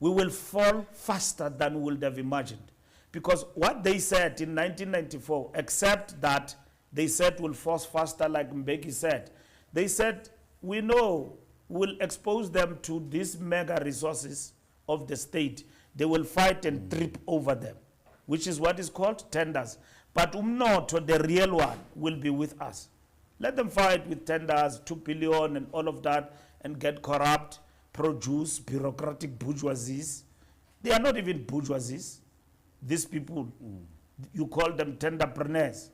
we will fall faster than we would have imagined. Because what they said in 1994, except that they said we'll force faster like Mbeki said, they said, we know will expose them to these mega resources of the state. They will fight and trip over them, which is what is called tenders. But umnotho, the real one, will be with us. Let them fight with tenders, 2 billion and all of that, and get corrupt, produce bureaucratic bourgeoisies. They are not even bourgeoisies. These people, you call them tenderpreneurs.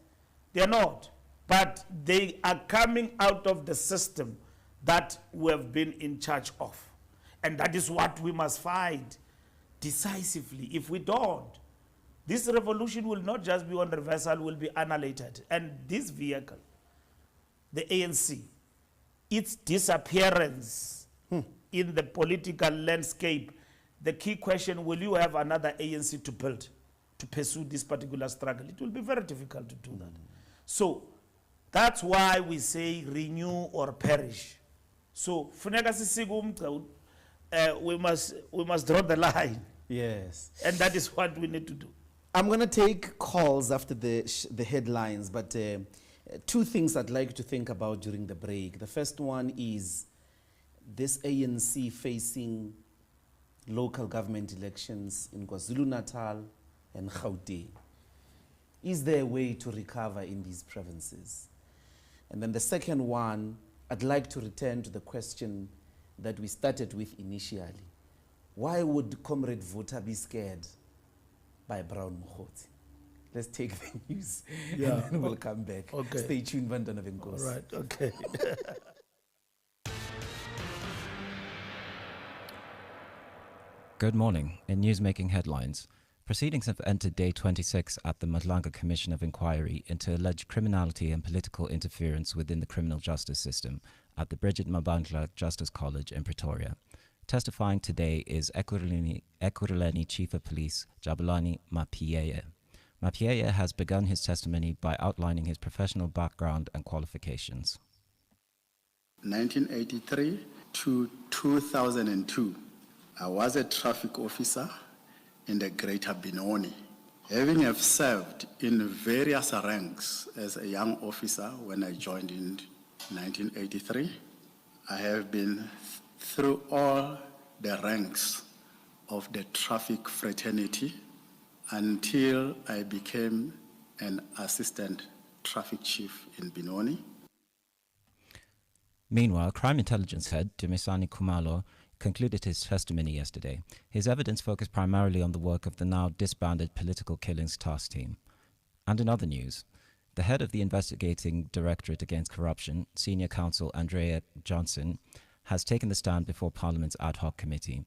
They are not. But they are coming out of the system that we have been in charge of. And that is what we must fight decisively. If we don't, this revolution will not just be on reversal, will be annihilated. And this vehicle, the ANC, its disappearance in the political landscape, the key question, will you have another ANC to build, to pursue this particular struggle? It will be very difficult to do that. So that's why we say renew or perish. So we must draw the line. Yes. And that is what we need to do. I'm going to take calls after the headlines, but two things I'd like to think about during the break. The first one is this ANC facing local government elections in KwaZulu-Natal and Gauteng. Is there a way to recover in these provinces? And then the second one, I'd like to return to the question that we started with initially. Why would Comrade Vuta be scared by Brown Mokgotsi? Let's take the news and then we'll come back. Okay. Stay tuned, Vandana Venkosi. All right, okay. Good morning. In newsmaking headlines, proceedings have entered day 26 at the Madlanga Commission of Inquiry into alleged criminality and political interference within the criminal justice system at the Bridget Mabandla Justice College in Pretoria. Testifying today is Ekurhuleni Chief of Police Jabulani Mapiyeye. Mapiyeye has begun his testimony by outlining his professional background and qualifications. 1983 to 2002, I was a traffic officer in the Greater Benoni. Having have served in various ranks as a young officer when I joined in 1983, I have been through all the ranks of the traffic fraternity until I became an assistant traffic chief in Benoni. Meanwhile, Crime Intelligence Head Mbuyiseni Ndlozi concluded his testimony yesterday. His evidence focused primarily on the work of the now disbanded Political Killings Task Team. And in other news, the head of the Investigating Directorate Against Corruption, Senior Counsel Andrea Johnson, has taken the stand before Parliament's ad hoc committee.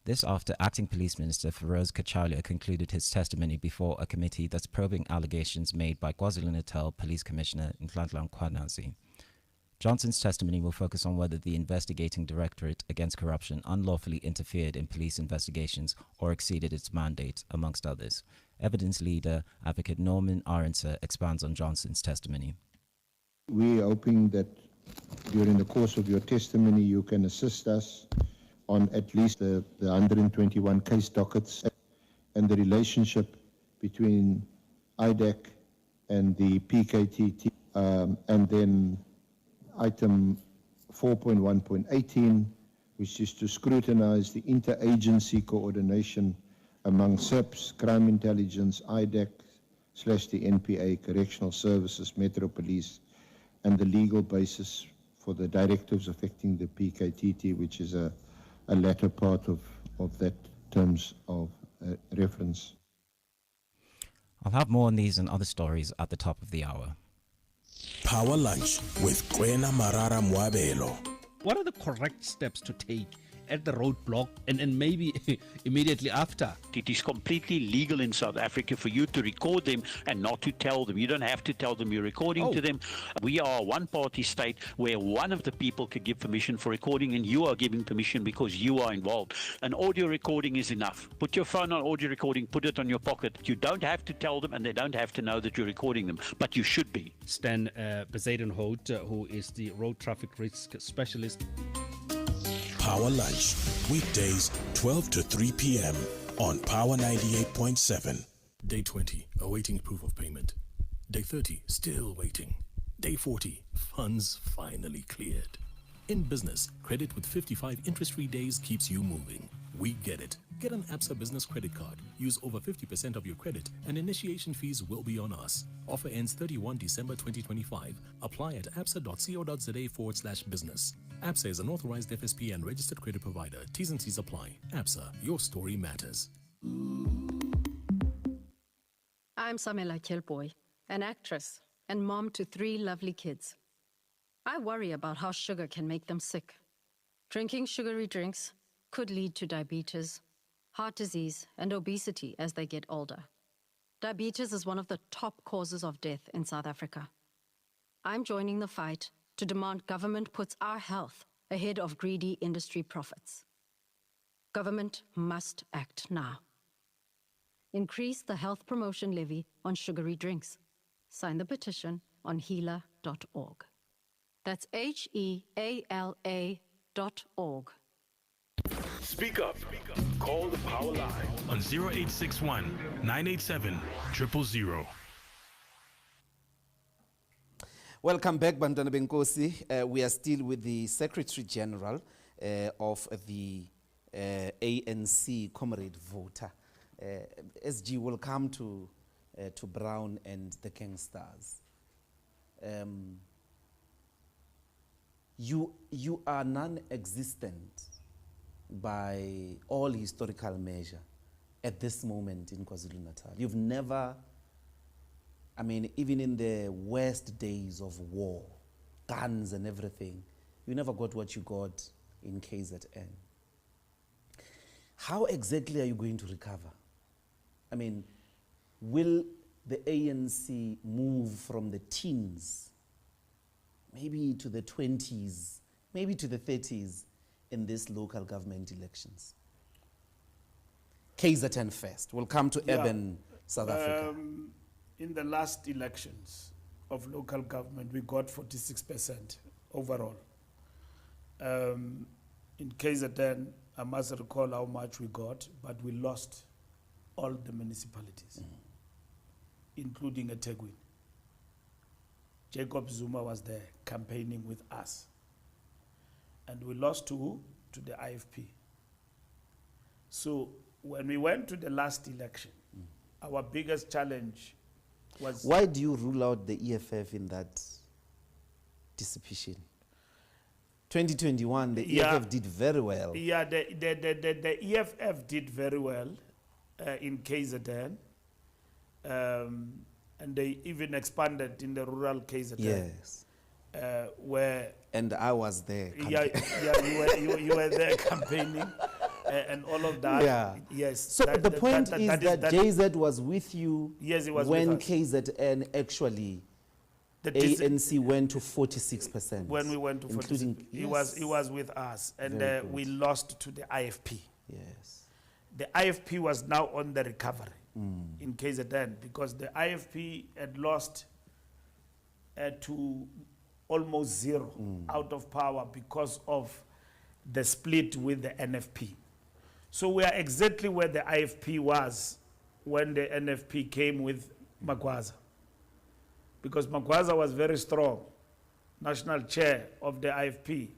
This after Acting Police Minister Feroz Kachalia concluded his testimony before a committee that's probing allegations made by KwaZulu-Natal Police Commissioner Nhlanhla Mkhwanazi. Johnson's testimony will focus on whether the Investigating Directorate Against Corruption unlawfully interfered in police investigations or exceeded its mandate, amongst others. Evidence leader, Advocate Norman Aronson, expands on Johnson's testimony. We're hoping that during the course of your testimony you can assist us on at least the 121 case dockets and the relationship between IDAC and the PKTT, and then item 4.1.18, which is to scrutinize the interagency coordination among SEPs, Crime Intelligence, IDAC/the NPA, Correctional Services, Metro Police, and the legal basis for the directives affecting the PKTT, which is a latter part of that terms of reference. I'll have more on these and other stories at the top of the hour. Power Lunch with Kwena Marara Mwabelo. What are the correct steps to take at the roadblock and maybe immediately after? It is completely legal in South Africa for you to record them and not to tell them. You don't have to tell them you're recording to them. We are a one-party state where one of the people could give permission for recording and you are giving permission because you are involved. An audio recording is enough. Put your phone on audio recording, put it on your pocket. You don't have to tell them and they don't have to know that you're recording them, but you should be. Stan Bezuidenhout, who is the road traffic risk specialist. Power Lunch, weekdays 12 to 3 p.m. on Power 98.7. Day 20, awaiting proof of payment. Day 30, still waiting. Day 40, funds finally cleared. In business, credit with 55 interest-free days keeps you moving. We get it. Get an ABSA Business Credit Card. Use over 50% of your credit and initiation fees will be on us. Offer ends 31 December 2025. Apply at absa.co.za/business. ABSA is an authorized FSP and registered credit provider. T's and C's apply. ABSA, your story matters. I'm Samela Kelboy, an actress and mom to 3 lovely kids. I worry about how sugar can make them sick. Drinking sugary drinks could lead to diabetes, heart disease, and obesity as they get older. Diabetes is one of the top causes of death in South Africa. I'm joining the fight to demand government puts our health ahead of greedy industry profits. Government must act now. Increase the health promotion levy on sugary drinks. Sign the petition on healer.org. That's HEALA.org. Speak up. Call the Power Line on 0861 987 000. Welcome back, Bantwana Benkosi. We are still with the Secretary General of the ANC, Comrade Voter. SG will come to Brown and the Gangsters. You are non-existent by all historical measure at this moment in KwaZulu-Natal. You've never, I mean, even in the worst days of war, guns and everything, you never got what you got in KZN. How exactly are you going to recover? I mean, will the ANC move from the teens, maybe to the 20s, maybe to the 30s in these local government elections? KZN first. We'll come to urban South Africa. In the last elections of local government, we got 46% overall. In KZN, I must recall how much we got, but we lost all the municipalities, including eThekwini. Jacob Zuma was there campaigning with us. And we lost to the IFP. So when we went to the last election, our biggest challenge was... Why do you rule out the EFF in that dissipation? 2021, the EFF did very well. Yeah, the EFF did very well in KZN. And they even expanded in the rural KZN. Yes. Where... And I was there. Yeah, you were there campaigning and all of that. Yeah. Yes. So the point is that JZ was with you. Yes, it was when with us. KZN actually, the ANC went to 46%. When we went to 46%, he was with us, and we lost to the IFP. Yes. The IFP was now on the recovery in KZN because the IFP had lost to almost zero out of power because of the split with the NFP. So we are exactly where the IFP was when the NFP came with Magwaza. Because Magwaza was very strong, national chair of the IFP.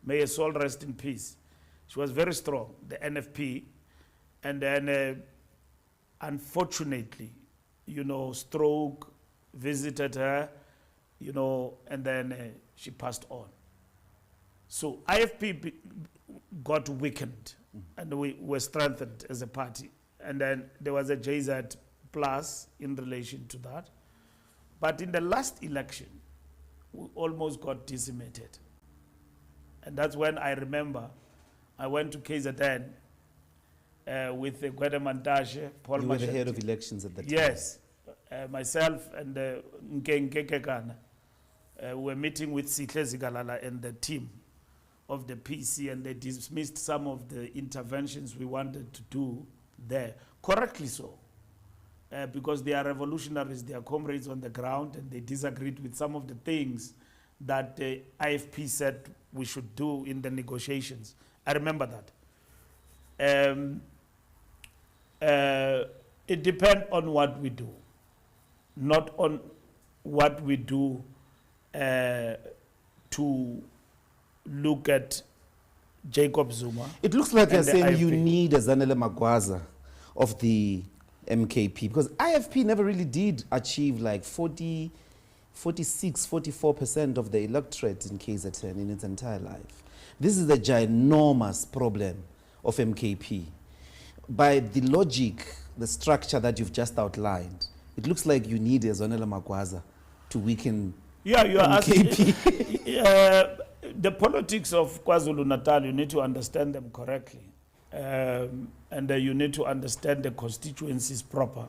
May her soul rest in peace. She was very strong, the NFP. And then, unfortunately, stroke visited her, and then she passed on. So IFP got weakened, and we were strengthened as a party. And then there was a JZ plus in relation to that. But in the last election, we almost got decimated. And that's when I remember I went to KZN with Gwede Mantashe, Paul You were the head of elections at that time. Yes. Myself and Nkekekana were meeting with Sihle Zigalala and the team of the PC, and they dismissed some of the interventions we wanted to do there. Correctly so. Because they are revolutionaries, they are comrades on the ground, and they disagreed with some of the things that the IFP said we should do in the negotiations. I remember that. It depends on what we do, not on what we do to look at Jacob Zuma. It looks like you're and the saying you IFP. need a Zanele Magwaza of the MKP, because IFP never really did achieve like 40, 46, 44% of the electorate in KZN in its entire life. This is the ginormous problem of MKP. By the logic, the structure that you've just outlined, it looks like you need a Zanele Magwaza to weaken Yeah, you are MKP. asking, the politics of KwaZulu-Natal, you need to understand them correctly. And you need to understand the constituencies proper.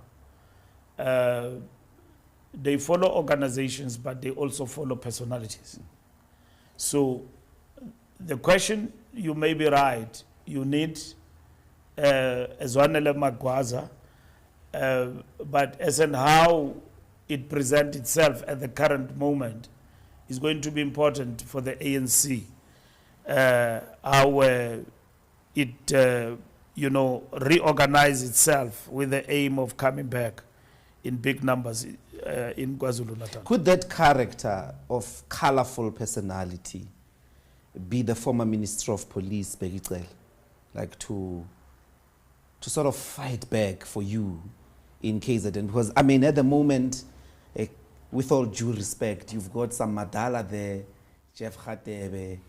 They follow organizations, but they also follow personalities. So the question, you may be right, you need Zwanele Magwaza, but as and how it presents itself at the current moment is going to be important for the ANC. How it, reorganize itself with the aim of coming back in big numbers in KwaZulu-Natal. Could that character of colorful personality be the former Minister of Police, Bekicel? Like to sort of fight back for you in KZN? Because, I mean, at the moment, with all due respect, you've got some Madala there, Jeff Khatebe,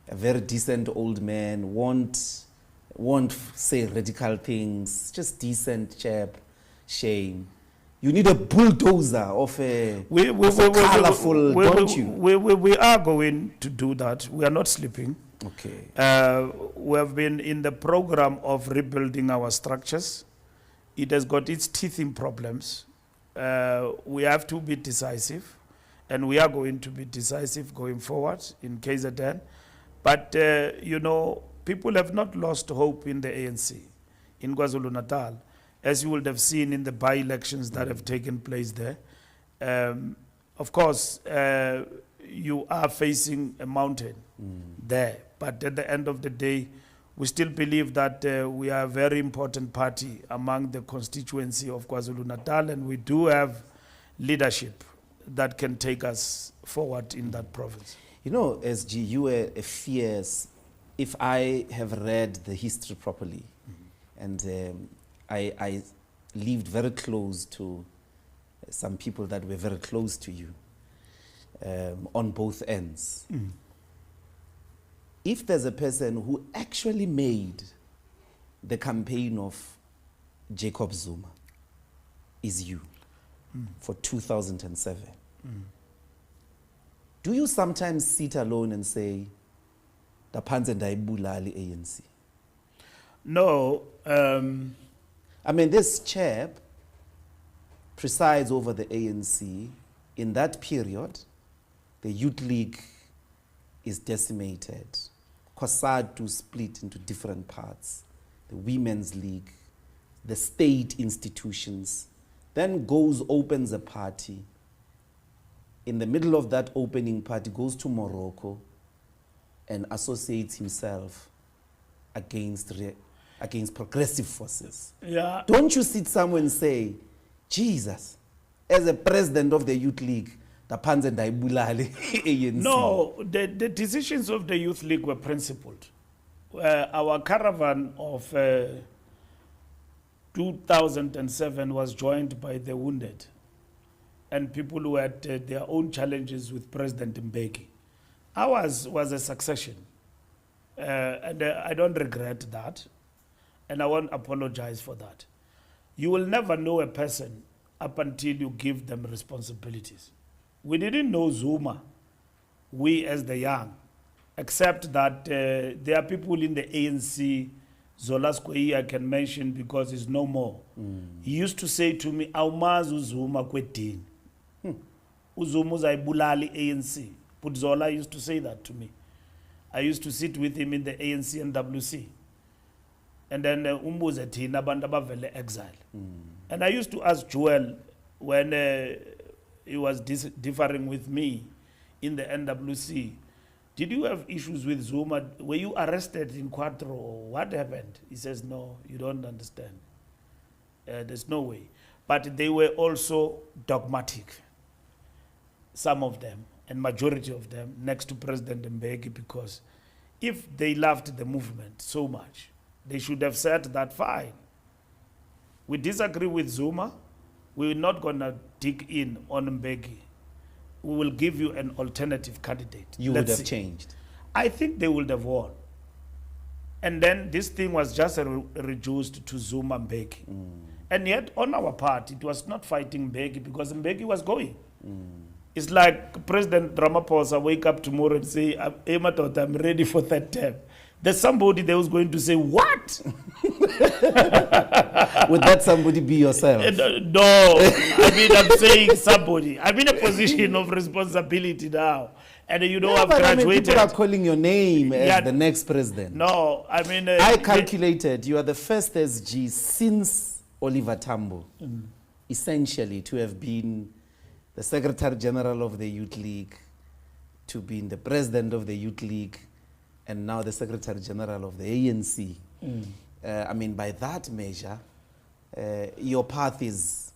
a very decent old man, won't say radical things, just decent chap, shame. You need a bulldozer of a colorful, don't you? We are going to do that. We are not sleeping. Okay. We have been in the program of rebuilding our structures. It has got its teething problems. We have to be decisive, and we are going to be decisive going forward in KZN. But, people have not lost hope in the ANC, in KwaZulu-Natal, as you would have seen in the by-elections that have taken place there. Of course, you are facing a mountain there, but at the end of the day, we still believe that we are a very important party among the constituency of KwaZulu-Natal, and we do have leadership that can take us forward in that province. You know, SG, you were a fierce, if I have read the history properly, and I lived very close to some people that were very close to you on both ends. If there's a person who actually made the campaign of Jacob Zuma, is you for 2007. Do you sometimes sit alone and say, "Da phansi ndayibulala ANC"? No. I mean, this chap presides over the ANC. In that period, the Youth League is decimated. COSATU split into different parts. The Women's League, the state institutions, then opens a party. In the middle of that opening party, goes to Morocco and associates himself against progressive forces. Yeah. Don't you sit somewhere and say, Jesus, as a president of the Youth League, the phansi ndayibulala ANC? No, the decisions of the Youth League were principled. Our caravan of 2007 was joined by the wounded and people who had their own challenges with President Mbeki. Ours was a succession, and I don't regret that, and I won't apologize for that. You will never know a person up until you give them responsibilities. We didn't know Zuma, we as the young, except that there are people in the ANC, Zola Square I can mention because he's no more. He used to say to me, "Awumazi uZuma kwedini. uZuma uzayibulala ANC." But Zola used to say that to me. I used to sit with him in the ANC and WC. And then umbuze thina abantu abavele exile. And I used to ask Joel when he was differing with me in the NWC, "Did you have issues with Zuma? Were you arrested in Quattro? What happened?" He says, "No, you don't understand. There's no way." But they were also dogmatic, some of them. and majority of them, next to President Mbeki, because if they loved the movement so much, they should have said that, fine, we disagree with Zuma, we're not going to dig in on Mbeki. We will give you an alternative candidate. You would have changed. I think they would have won. And then this thing was just reduced to Zuma Mbeki. And yet, on our part, it was not fighting Mbeki because Mbeki was going. It's like President Ramaphosa wake up tomorrow and say, "Hey, Madoda, I'm ready for third term." There's somebody there who's going to say, "What?" Would that somebody be yourself? No, I mean, I'm saying somebody. I'm in a position of responsibility now. And you know, I've graduated. People are calling your name as the next president. No, I mean... I calculated you are the first SG since Oliver Tambo, essentially, to have been the Secretary General of the Youth League, to being the President of the Youth League, and now the Secretary General of the ANC. I mean, by that measure, your path is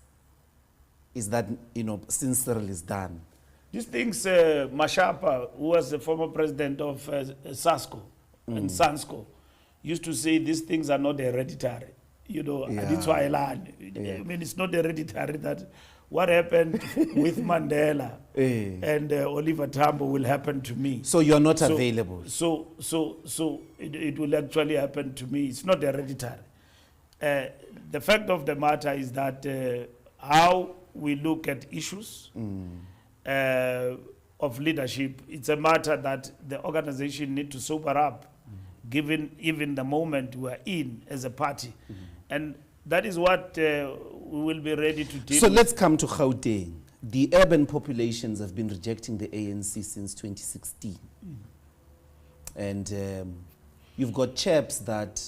that, you know, sincerely is done. These things, Mashapa, who was the former president of SASCO and SANSCO, used to say these things are not hereditary. You know, and that's why I learned. I mean, it's not hereditary that what happened with Mandela and Oliver Tambo will happen to me. So you're not available. So it will actually happen to me. It's not hereditary. The fact of the matter is that how we look at issues of leadership, it's a matter that the organization need to sober up, given even the moment we are in as a party. And that is what we will be ready to deal So with. let's come to Gauteng. The urban populations have been rejecting the ANC since 2016. And you've got chaps that,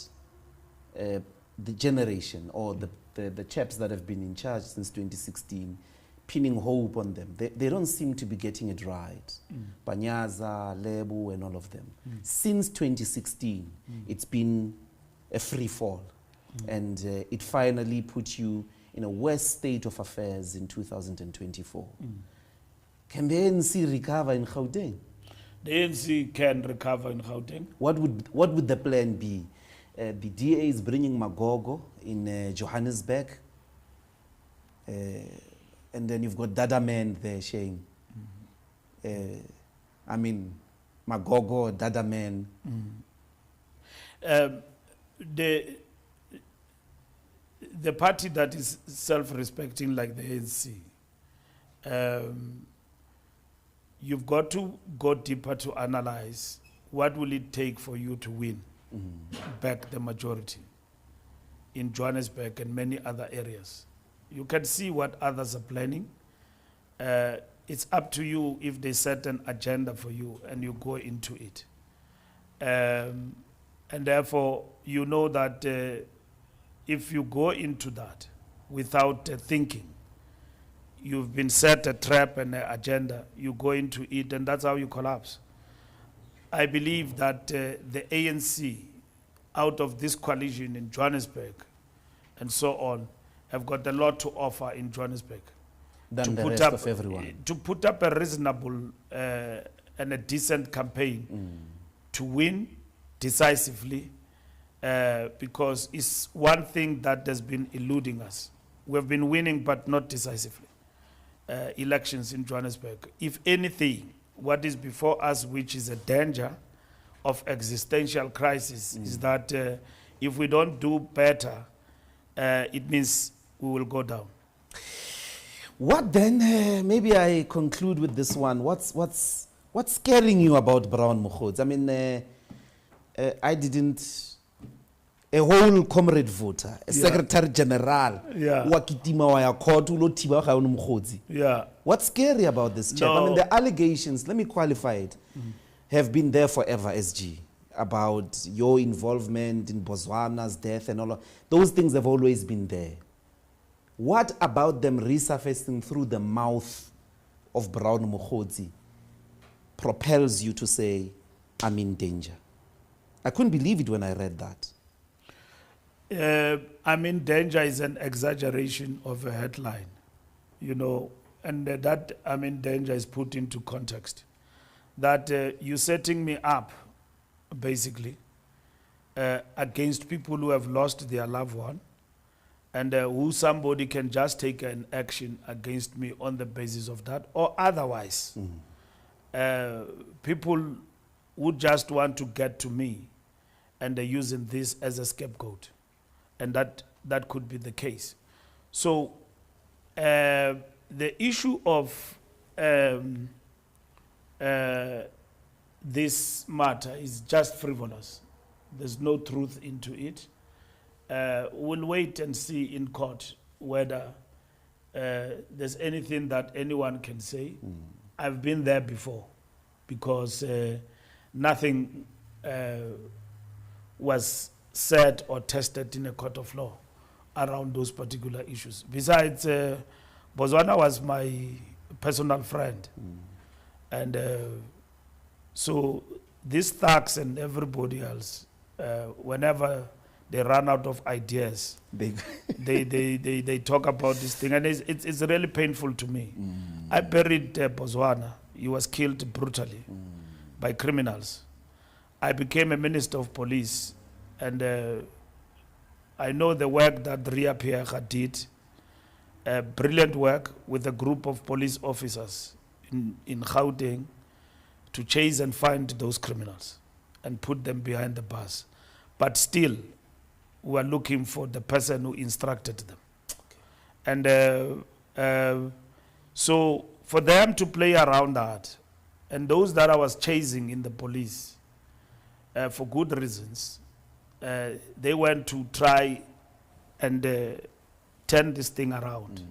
the generation, or the chaps that have been in charge since 2016, pinning hope on them. They don't seem to be getting it right. Panyaza, Lebu, and all of them. Since 2016, it's been a free fall. And it finally put you in a worse state of affairs in 2024. Can the ANC recover in Gauteng? The ANC can recover in Gauteng. What would the plan be? The DA is bringing Magogo in Johannesburg. And then you've got Dada Man there, Shane. I mean, Magogo, Dada Man. The party that is self-respecting like the ANC, you've got to go deeper to analyze what will it take for you to win back the majority in Johannesburg and many other areas. You can see what others are planning. It's up to you if they set an agenda for you and you go into it. And therefore, you know that if you go into that without thinking, you've been set a trap and an agenda, you go into it, and that's how you collapse. I believe that the ANC, out of this coalition in Johannesburg and so on, have got a lot to offer in Johannesburg. Than the rest of everyone. To put up a reasonable and a decent campaign to win decisively, because it's one thing that has been eluding us. We have been winning, but not decisively. Elections in Johannesburg. If anything, what is before us, which is a danger of existential crisis, is that if we don't do better, it means we will go down. What then? Maybe I conclude with this one. What's scaring you about Brown Mokhodzi? I mean, I didn't. A whole comrade voter, a secretary general, What's scary about this chap? I mean, the allegations, let me qualify it, have been there forever, SG, about your involvement in Botswana's death and all of those things have always been there. What about them resurfacing through the mouth of Brown Mokhodzi propels you to say, I'm in danger? I couldn't believe it when I read that. I'm in danger is an exaggeration of a headline. You know, and that danger is put into context, that you're setting me up, basically, against people who have lost their loved one, and who somebody can just take an action against me on the basis of that, or otherwise. People would just want to get to me, and they're using this as a scapegoat, and that could be the case. So the issue of this matter is just frivolous. There's no truth into it. We'll wait and see in court whether there's anything that anyone can say. I've been there before, because nothing was said or tested in a court of law around those particular issues. Besides, Botswana was my personal friend. And so these thugs and everybody else, whenever they run out of ideas, they talk about this thing, and it's really painful to me. I buried Botswana. He was killed brutally by criminals. I became a minister of police, and I know the work that Ria Pierre did, brilliant work with a group of police officers in Gauteng to chase and find those criminals and put them behind the bars. But still, we are looking for the person who instructed them. And so for them to play around that, and those that I was chasing in the police, for good reasons, they went to try and turn this thing around.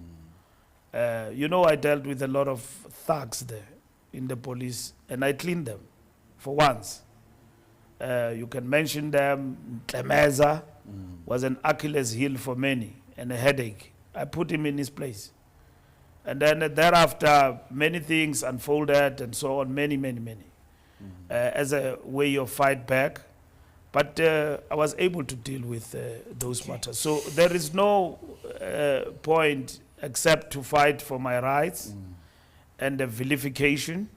I dealt with a lot of thugs there in the police, and I cleaned them for once. You can mention them. Tlemeza was an Achilles heel for many and a headache. I put him in his place. And then thereafter, many things unfolded and so on, many, as a way of fight back. But I was able to deal with those matters. So there is no point except to fight for my rights and the vilification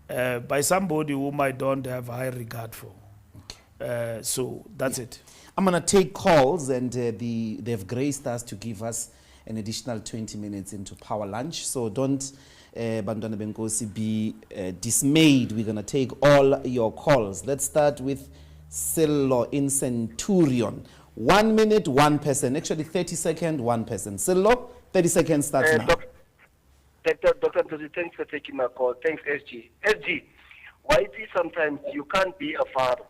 by somebody whom I don't have high regard for. So that's it. I'm going to take calls, and they've graced us to give us an additional 20 minutes into Power Lunch. So don't, Bantwana Benkosi, be dismayed. We're going to take all your calls. Let's start with Sillo in Centurion. 1 minute, one person. Actually, 30 seconds, one person. Sillo, 30 seconds starts now. Dr. Ndlozi, thanks for taking my call. Thanks, SG. SG, why is it sometimes you can't be a father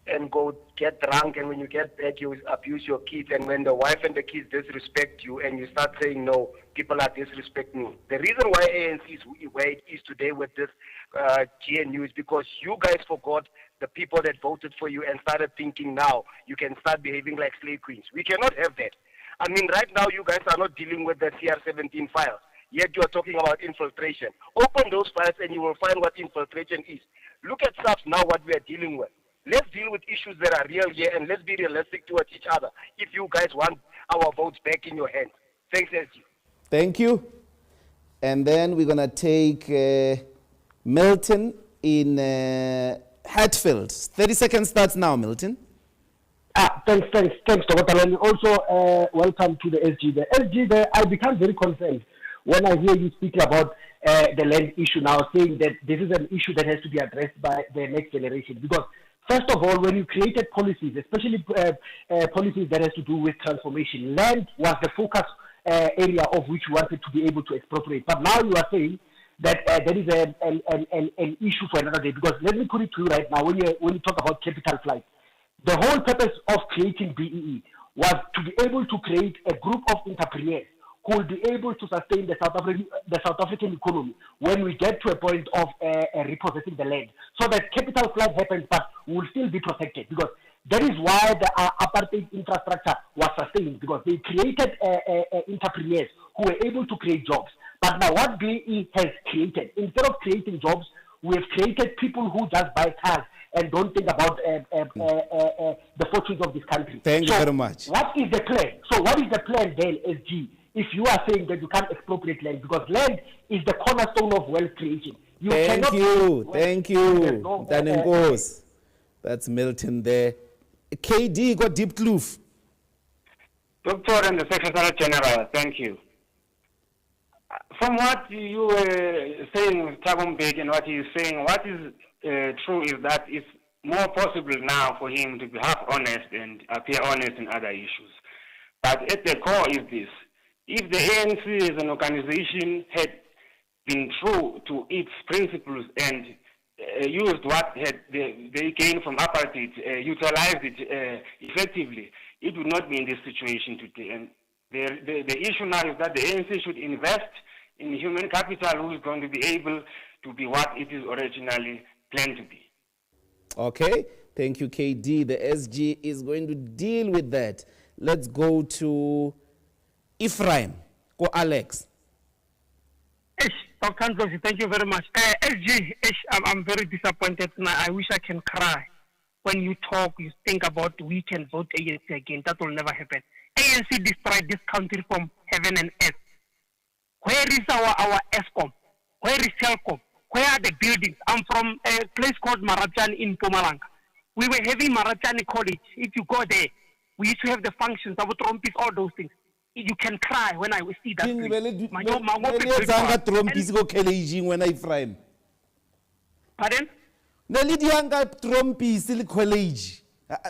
and go get drunk, and when you get back, you abuse your kids, and when the wife and the kids disrespect you, and you start saying, no, people are disrespecting me. The reason why ANC is where it is today with this GNU is because you guys forgot the people that voted for you and started thinking now you can start behaving like slave queens. We cannot have that. I mean, right now you guys are not dealing with the CR17 files, yet you are talking about infiltration. Open those files and you will find what infiltration is. Look at SAPS now, what we are dealing with. Let's deal with issues that are real here, and let's be realistic towards each other if you guys want our votes back in your hands. Thanks, SG. Thank you. And then we're going to take Milton in Hatfield. 30 seconds starts now, Milton. Thanks, Dr. Talani. Also, welcome to the SG. The SG there, I become very concerned when I hear you speak about the land issue now, saying that this is an issue that has to be addressed by the next generation. Because first of all, when you created policies, especially policies that has to do with transformation, land was the focus area of which you wanted to be able to expropriate. But now you are saying that there is an issue for another day. Because let me put it to you right now, when you talk about capital flight, the whole purpose of creating BEE was to be able to create a group of entrepreneurs who will be able to sustain the South African economy when we get to a point of repossessing the land, so that capital flight happens, but will still be protected. Because that is why the apartheid infrastructure was sustained, because they created entrepreneurs who were able to create jobs. But now what BEE has created, instead of creating jobs, we have created people who just buy cars and don't think about the fortunes of this country. Thank you very much. What is the plan? So what is the plan then, SG? if you are saying that you can't expropriate land, because land is the cornerstone of wealth creation. Thank you. Mtanenkosi. That's Milton there. KD got Deep Kloof. Doctor and the Secretary General, thank you. From what you were saying, Tagombek, and what he is saying, what is true is that it's more possible now for him to be half honest and appear honest in other issues. But at the core is this. If the ANC as an organization had been true to its principles and used what they gained from apartheid, utilized it effectively, it would not be in this situation today. And the issue now is that the ANC should invest in human capital who is going to be able to be what it is originally planned to be. Okay, thank you, KD. The SG is going to deal with that. Let's go to Ephraim. Go, Alex. Dr. Ndlozi, thank you very much. SG, I'm very disappointed. I wish I can cry. When you talk, you think about we can vote ANC again. That will never happen. ANC destroyed this country from heaven and earth. Where is our ESCOM? Where is Telcom? Where are the buildings? I'm from a place called Marachani in Mpumalanga. We were having Marachani College. If you go there, we used to have the functions, our trumpets, all those things. You can cry when I see that. Pardon?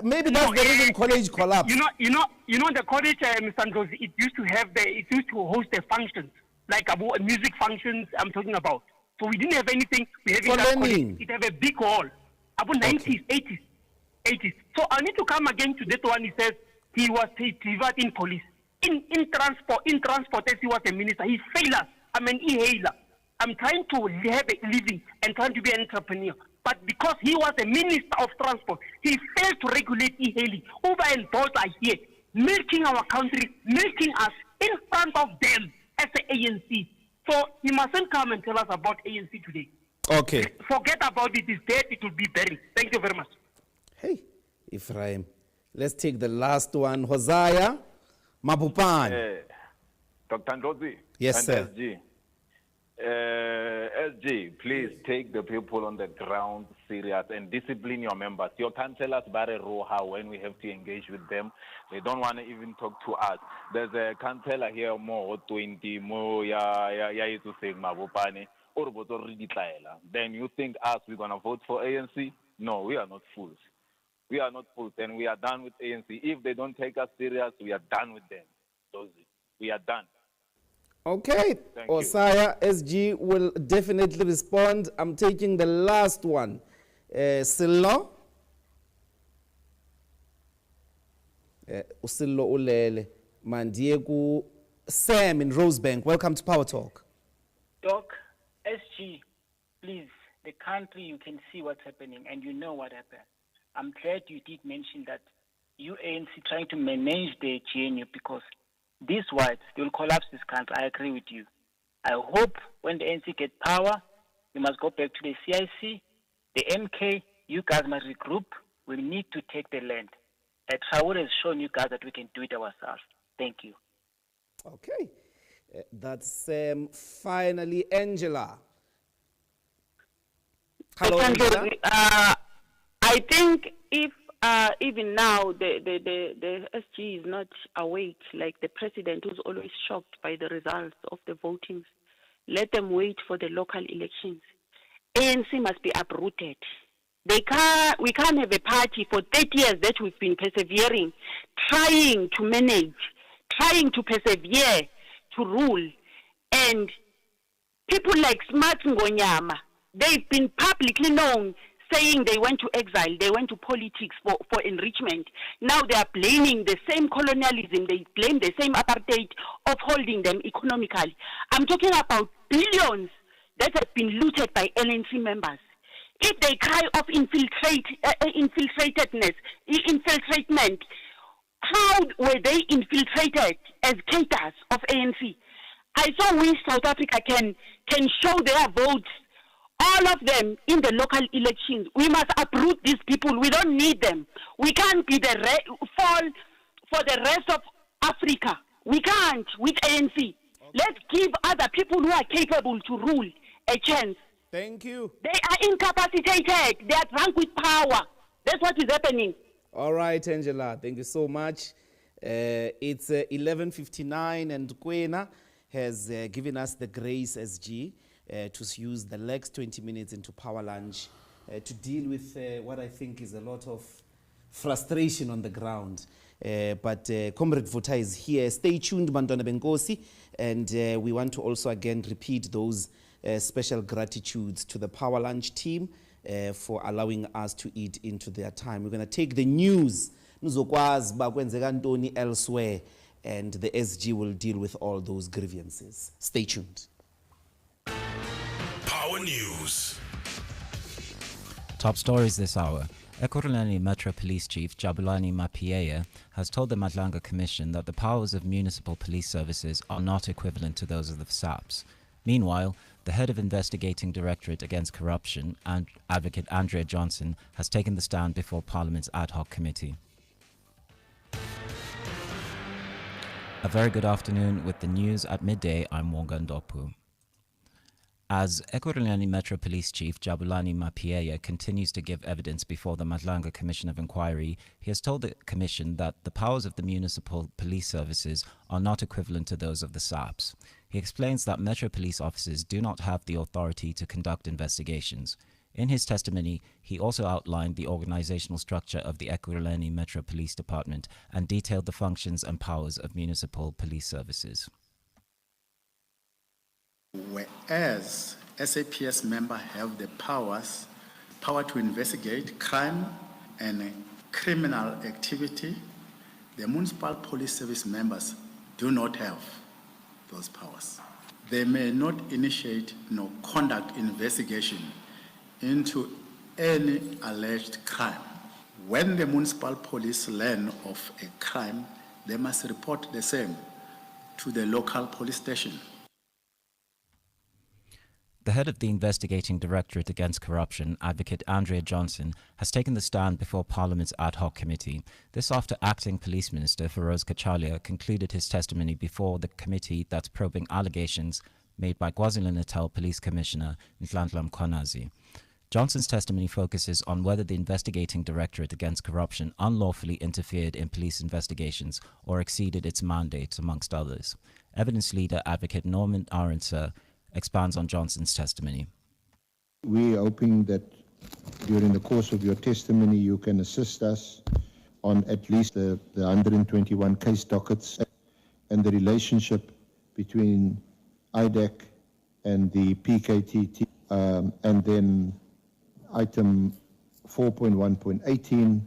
Maybe that's the reason college collapsed. You know the college, Mr. Ndlozi, it used to host the functions, like about music functions I'm talking about. So we didn't have anything. We have that college. It have a big hall. About 90s, 80s. So I need to come again to that one. He says he was in police. In transport, as he was a minister, he failed us. I'm an e-hailer. I'm trying to have a living and trying to be an entrepreneur. But because he was a minister of transport, he failed to regulate e-hailing. Uber and Bolt are here, milking our country, milking us in front of them as the ANC. So he mustn't come and tell us about ANC today. Okay. Forget about it. It's dead. It will be buried. Thank you very much. Hey, Ephraim. Let's take the last one. Hosea Mabupan. Dr. Ndlozi. Yes, sir. SG. SG, please take the people on the ground serious and discipline your members. You can't tell us about a roha when we have to engage with them. They don't want to even talk to us. There's a canteller here more 20 more to say mabopane or then you think us we're gonna vote for ANC? No, we are not fools. We are not fools, and we are done with ANC. If they don't take us serious, we are done with them. We are done. Okay, Osaya SG will definitely respond. I'm taking the last one. Silo. Usilo Ulele. Mandieku. Sam in Rosebank. Welcome to Power Talk. Doc, SG, please, the country, you can see what's happening and you know what happened. I'm glad you did mention that you ANC trying to manage the GNU because these whites, they will collapse this country. I agree with you. I hope when the ANC get power, we must go back to the CIC, the MK, you guys must regroup. We need to take the land. Traore has shown you guys that we can do it ourselves. Thank you. Okay. That's finally Angela. Hello, Angela. I think if even now the SG is not awake, like the president who's always shocked by the results of the votings, let them wait for the local elections. ANC must be uprooted. We can't have a party for 30 years that we've been persevering, trying to manage, trying to persevere, to rule. And people like Smart Ngonyama, they've been publicly known saying they went to exile, they went to politics for enrichment. Now they are blaming the same colonialism, they blame the same apartheid of holding them economically. I'm talking about billions that have been looted by ANC members. If they cry of infiltration, how were they infiltrated as caterers of ANC? I saw we South Africa can show their votes, all of them in the local elections. We must uproot these people. We don't need them. We can't be fall for the rest of Africa. We can't with ANC. Let's give other people who are capable to rule a chance. Thank you. They are incapacitated. They are drunk with power. That's what is happening. All right, Angela. Thank you so much. It's 11:59 and Kwena has given us the grace SG to use the next 20 minutes into Power Lunch to deal with what I think is a lot of frustration on the ground. But Comrade Vuta is here. Stay tuned, Bantwana Benkosi. And we want to also again repeat those special gratitudes to the Power Lunch team for allowing us to eat into their time. We're going to take the news elsewhere, and the SG will deal with all those grievances. Stay tuned. Power News. Top stories this hour. Ekurhuleni Metro Police Chief Jabulani Mapieya has told the Madlanga Commission that the powers of municipal police services are not equivalent to those of the SAPS. Meanwhile, the head of Investigating Directorate Against Corruption, Advocate Andrea Johnson, has taken the stand before Parliament's ad hoc committee. A very good afternoon. With the news at midday, I'm Wonga Ndopu. As Ekurhuleni Metro Police Chief Jabulani Mapieya continues to give evidence before the Madlanga Commission of Inquiry, he has told the Commission that the powers of the municipal police services are not equivalent to those of the SAPS. He explains that Metro Police officers do not have the authority to conduct investigations. In his testimony, he also outlined the organizational structure of the Ekurhuleni Metro Police Department and detailed the functions and powers of municipal police services. Whereas SAPS members have the power to investigate crime and criminal activity, the municipal police service members do not have those powers. They may not initiate nor conduct investigation into any alleged crime. When the municipal police learn of a crime, they must report the same to the local police station. The head of the Investigating Directorate Against Corruption, Advocate Andrea Johnson, has taken the stand before Parliament's ad hoc committee. This after Acting Police Minister Feroz Kachalia concluded his testimony before the committee that's probing allegations made by KwaZulu-Natal Police Commissioner Nhlanhla Mkhwanazi. Johnson's testimony focuses on whether the Investigating Directorate Against Corruption unlawfully interfered in police investigations or exceeded its mandate, amongst others. Evidence leader Advocate Norman Arendse expands on Johnson's testimony. We're hoping that during the course of your testimony you can assist us on at least the 121 case dockets and the relationship between IDEC and the PKTT, and then item 4.1.18,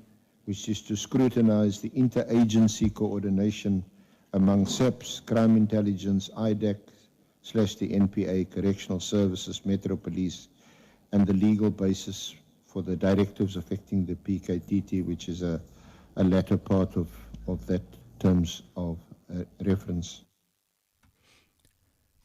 which is to scrutinize the interagency coordination among SEPS, crime intelligence, IDEC, / the NPA, Correctional Services, Metro Police, and the legal basis for the directives affecting the PKTT, which is a latter part of that terms of reference.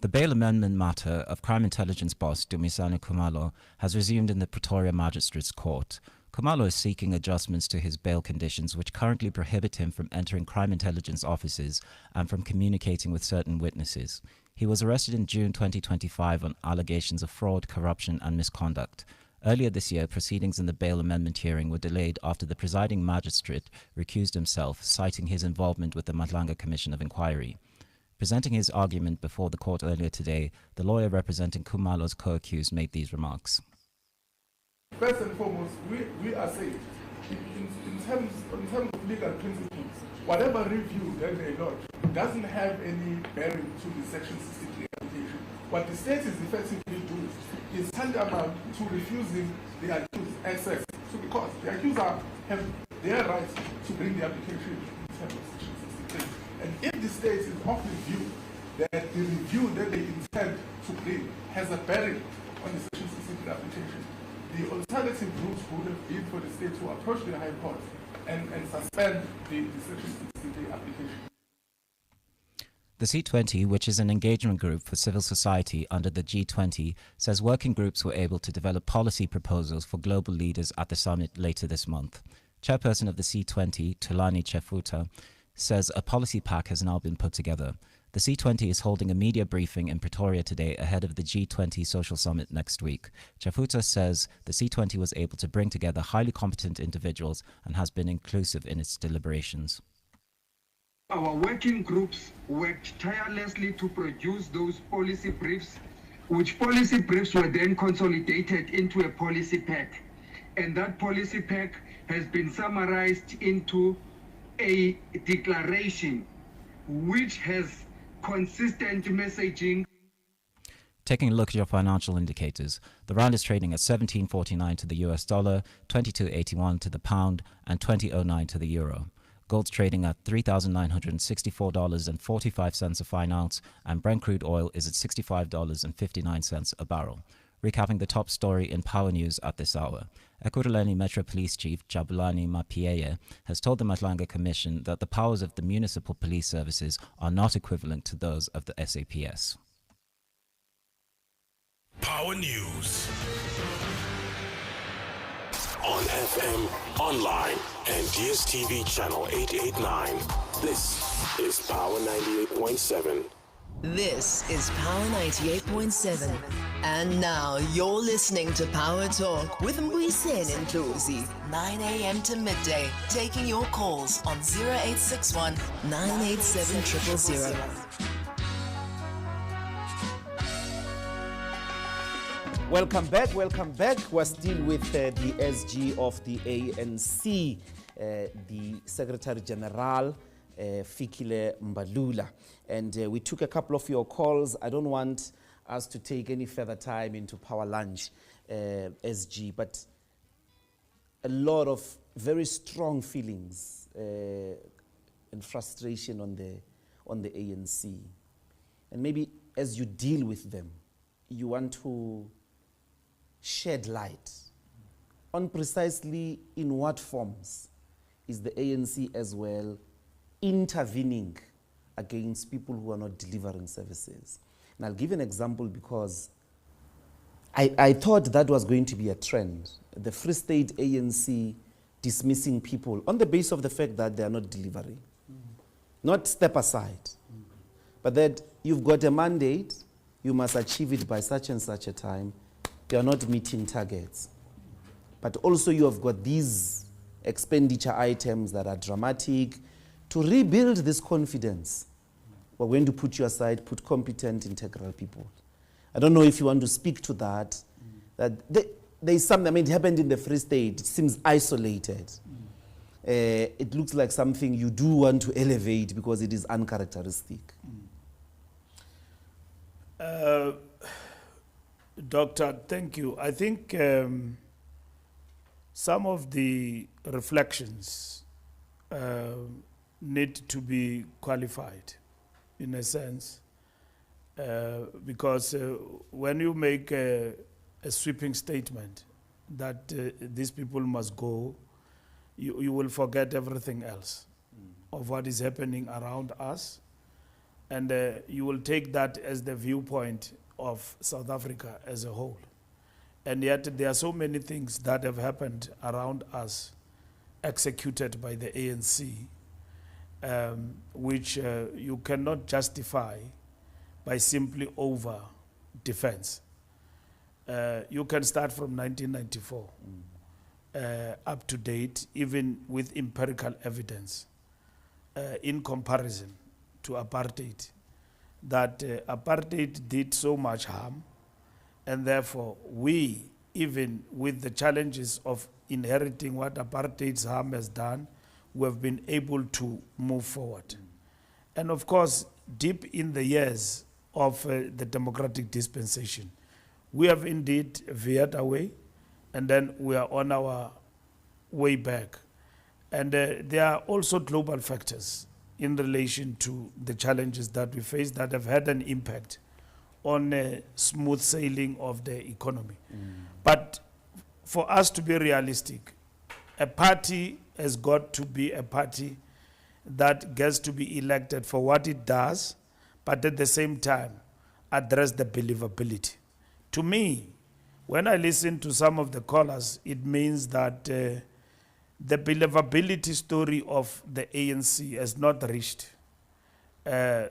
The bail amendment matter of crime intelligence boss Dumisani Khumalo has resumed in the Pretoria Magistrates Court. Khumalo is seeking adjustments to his bail conditions, which currently prohibit him from entering crime intelligence offices and from communicating with certain witnesses. He was arrested in June 2025 on allegations of fraud, corruption and misconduct. Earlier this year, proceedings in the bail amendment hearing were delayed after the presiding magistrate recused himself, citing his involvement with the Madlanga Commission of Inquiry. Presenting his argument before the court earlier today, the lawyer representing Khumalo's co-accused made these remarks. First and foremost, we are saying, in terms of legal principles, whatever review that they lodge doesn't have any bearing to the Section 63 application. What the state is effectively doing is tantamount to refusing the accused access to the court. The accused have their right to bring the application in terms of Section 63. And if the state is of the view that the review that they intend to bring has a bearing on the Section 63 application, the alternative route would have been for the state to approach the High Court and suspend the Section 63 application. The C20, which is an engagement group for civil society under the G20, says working groups were able to develop policy proposals for global leaders at the summit later this month. Chairperson of the C20, Thulani Chefuta, says a policy pack has now been put together. The C20 is holding a media briefing in Pretoria today ahead of the G20 social summit next week. Chafuta says the C20 was able to bring together highly competent individuals and has been inclusive in its deliberations. Our working groups worked tirelessly to produce those policy briefs, which policy briefs were then consolidated into a policy pack. And that policy pack has been summarized into a declaration which has consistent messaging. Taking a look at your financial indicators, the rand is trading at 17.49 to the US dollar, 22.81 to the pound, and 20.09 to the euro. Gold's trading at $3,964.45 a fine ounce, and Brent crude oil is at $65.59 a barrel. Recapping the top story in Power News at this hour. Ekurhuleni Metro Police Chief Jabulani Mapieye has told the Matlanga Commission that the powers of the municipal police services are not equivalent to those of the SAPS. Power News. On FM, online, and DSTV channel 889. This is Power 98.7. This is Power 98.7. And now you're listening to Power Talk with Mbuyiseni Ndlozi, 9 a.m. to midday, taking your calls on 0861 987 000. Welcome back. We're still with the SG of the ANC, the Secretary General, Fikile Mbalula. And we took a couple of your calls. I don't want us to take any further time into Power Lunch, SG, but a lot of very strong feelings and frustration on the ANC. And maybe as you deal with them, you want to shed light on precisely in what forms is the ANC as well intervening against people who are not delivering services. And I'll give an example because I thought that was going to be a trend. The Free State ANC dismissing people on the basis of the fact that they are not delivering. Not step aside. But that you've got a mandate, you must achieve it by such and such a time. You are not meeting targets. But also you have got these expenditure items that are dramatic. To rebuild this confidence, we're going to put you aside, put competent, integral people. I don't know if you want to speak to that. That there's something, I mean, it happened in the Free State. It seems isolated. It looks like something you do want to elevate because it is uncharacteristic. Doctor, thank you. I think some of the reflections need to be qualified in a sense because when you make a sweeping statement that these people must go, you will forget everything else of what is happening around us, and you will take that as the viewpoint of South Africa as a whole. And yet there are so many things that have happened around us executed by the ANC which you cannot justify by simply over defense. You can start from 1994 up to date, even with empirical evidence in comparison to apartheid, that apartheid did so much harm, and therefore we, even with the challenges of inheriting what apartheid's harm has done, we have been able to move forward. And of course, deep in the years of the democratic dispensation, we have indeed veered away, and then we are on our way back. And there are also global factors in relation to the challenges that we face that have had an impact on smooth sailing of the economy. But for us to be realistic, a party has got to be a party that gets to be elected for what it does, but at the same time address the believability. To me, when I listen to some of the callers, it means that the believability story of the ANC has not reached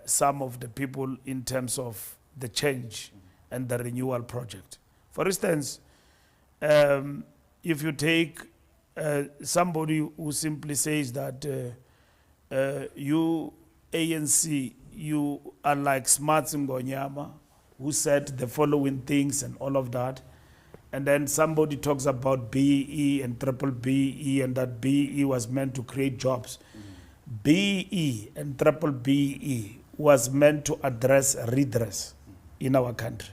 some of the people in terms of the change and the renewal project. For instance, if you take somebody who simply says that you ANC, you are like Smart Ngonyama, who said the following things and all of that, and then somebody talks about BE and triple BE and that BE was meant to create jobs. BE and triple BE was meant to address redress in our country.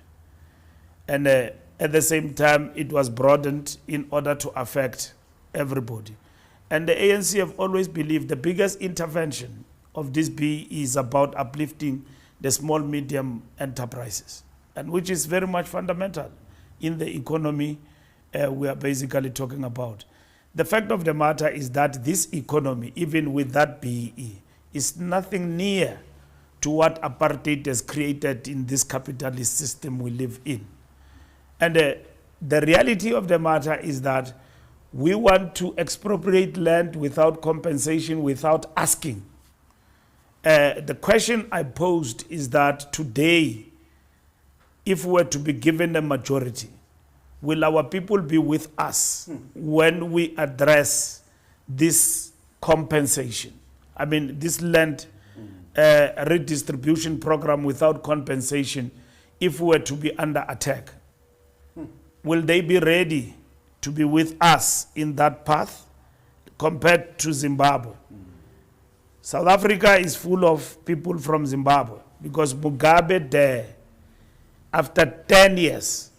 And at the same time, it was broadened in order to affect everybody. And the ANC have always believed the biggest intervention of this BE is about uplifting the small, medium enterprises, and which is very much fundamental in the economy we are basically talking about. The fact of the matter is that this economy, even with that BE, is nothing near to what apartheid has created in this capitalist system we live in. And the reality of the matter is that we want to expropriate land without compensation, without asking. The question I posed is that today, if we were to be given a majority, will our people be with us when we address this compensation? I mean, this land redistribution program without compensation, if we were to be under attack, will they be ready to be with us in that path compared to Zimbabwe? South Africa is full of people from Zimbabwe because Mugabe there, after 10 years,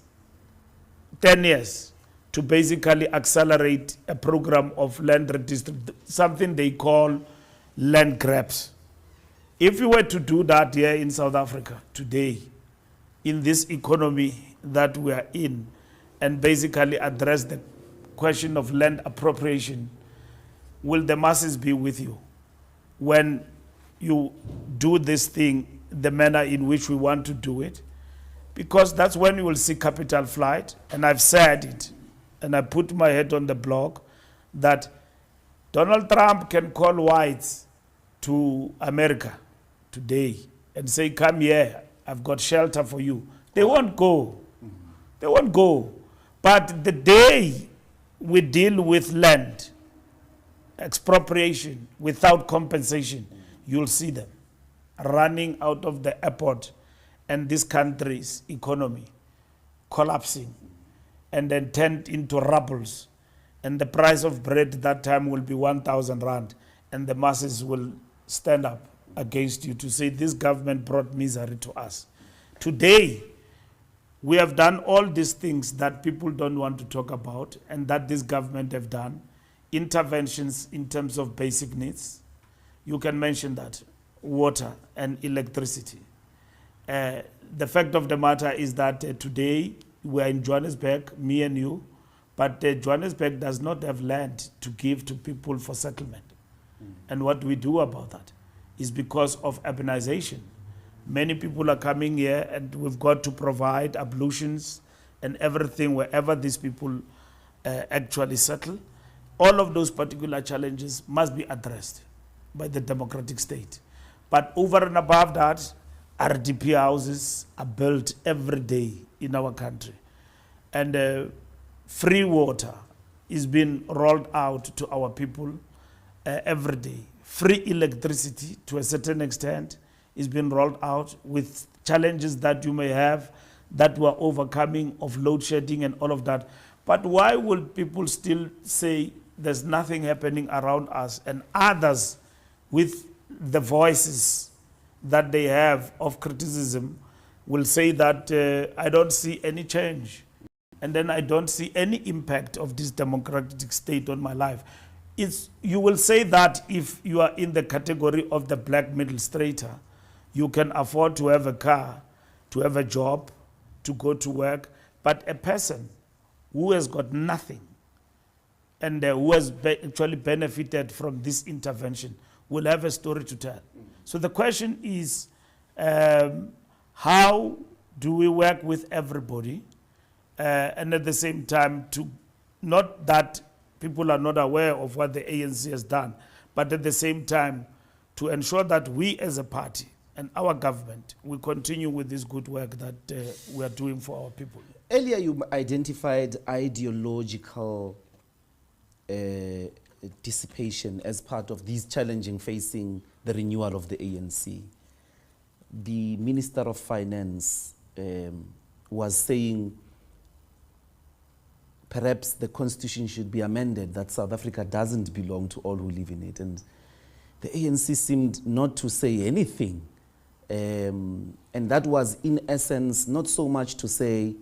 to basically accelerate a program of land redistribution, something they call land grabs. If we were to do that here in South Africa today, in this economy that we are in, and basically address the question of land appropriation, will the masses be with you when you do this thing the manner in which we want to do it? Because that's when you will see capital flight. And I've said it, and I put my head on the block, that Donald Trump can call whites to America today and say, come here, I've got shelter for you. They won't go. They won't go. But the day we deal with land expropriation without compensation, you'll see them running out of the airport and this country's economy collapsing and then turned into rubbles. And the price of bread that time will be 1,000 rand, and the masses will stand up against you to say this government brought misery to us. Today, we have done all these things that people don't want to talk about and that this government have done. Interventions in terms of basic needs. You can mention that, water and electricity. The fact of the matter is that today we are in Johannesburg, me and you, but Johannesburg does not have land to give to people for settlement. And what we do about that is because of urbanization. Many people are coming here and we've got to provide ablutions and everything wherever these people actually settle. All of those particular challenges must be addressed by the democratic state. But over and above that, RDP houses are built every day in our country. And free water is being rolled out to our people every day. Free electricity, to a certain extent, is being rolled out with challenges that you may have that we're overcoming of load shedding and all of that. But why will people still say there's nothing happening around us, and others with the voices that they have of criticism will say that I don't see any change, and then I don't see any impact of this democratic state on my life? You will say that if you are in the category of the black middle strata, you can afford to have a car, to have a job, to go to work. But a person who has got nothing and who has actually benefited from this intervention will have a story to tell. So the question is, how do we work with everybody and at the same time to not that people are not aware of what the ANC has done. But at the same time, to ensure that we as a party and our government, we continue with this good work that we are doing for our people. Earlier you identified ideological dissipation as part of these challenging facing the renewal of the ANC. The Minister of Finance was saying perhaps the constitution should be amended, that South Africa doesn't belong to all who live in it. And the ANC seemed not to say anything. And that was, in essence, not so much to say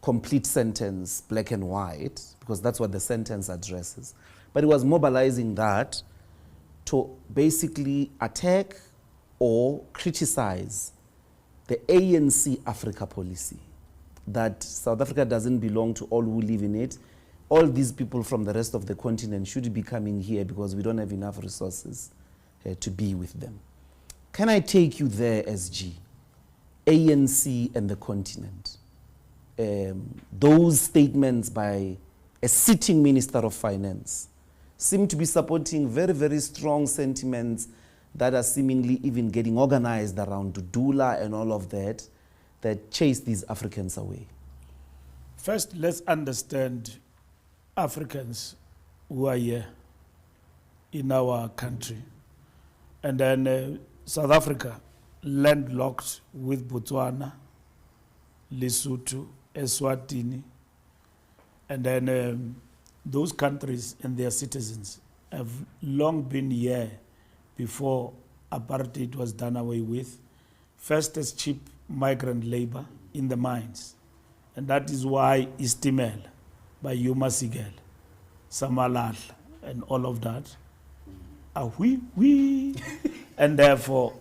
complete sentence, black and white, because that's what the sentence addresses. But it was mobilizing that to basically attack or criticize the ANC Africa policy, that South Africa doesn't belong to all who live in it. All these people from the rest of the continent should be coming here because we don't have enough resources to be with them. Can I take you there, SG? ANC and the continent. Those statements by a sitting Minister of Finance seem to be supporting very, very strong sentiments that are seemingly even getting organized around Dudula and all of that, that chase these Africans away. First, let's understand Africans who are here in our country. And then South Africa, landlocked with Botswana, Lesotho, Eswatini, and then those countries and their citizens have long been here before apartheid was done away with, first as cheap migrant labor in the mines. And that is why Istimel by Yuma Sigel, Samalal, and all of that are and therefore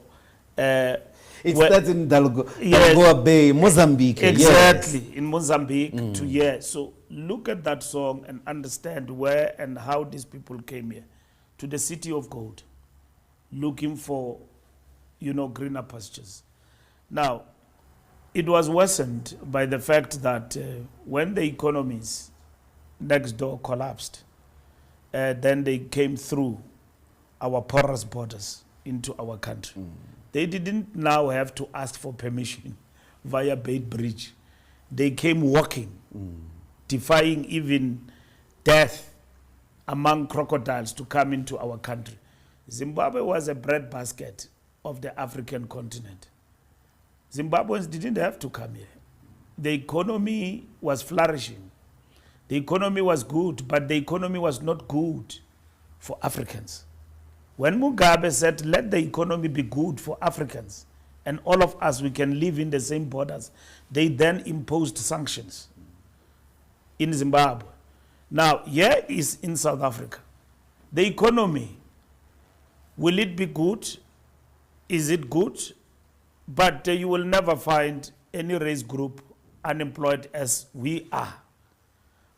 it starts in Dalgoa Bay, Mozambique. Exactly, yes. in Mozambique to here. So look at that song and understand where and how these people came here to the city of gold, looking for, greener pastures. Now, it was worsened by the fact that when the economies next door collapsed, then they came through our porous borders into our country. They didn't now have to ask for permission via Bait Bridge. They came walking, defying even death among crocodiles to come into our country. Zimbabwe was a breadbasket of the African continent. Zimbabweans didn't have to come here. The economy was flourishing. The economy was good, but the economy was not good for Africans. When Mugabe said, let the economy be good for Africans, and all of us, we can live in the same borders, they then imposed sanctions in Zimbabwe. Now, here is in South Africa. The economy, will it be good? Is it good? But you will never find any race group unemployed as we are.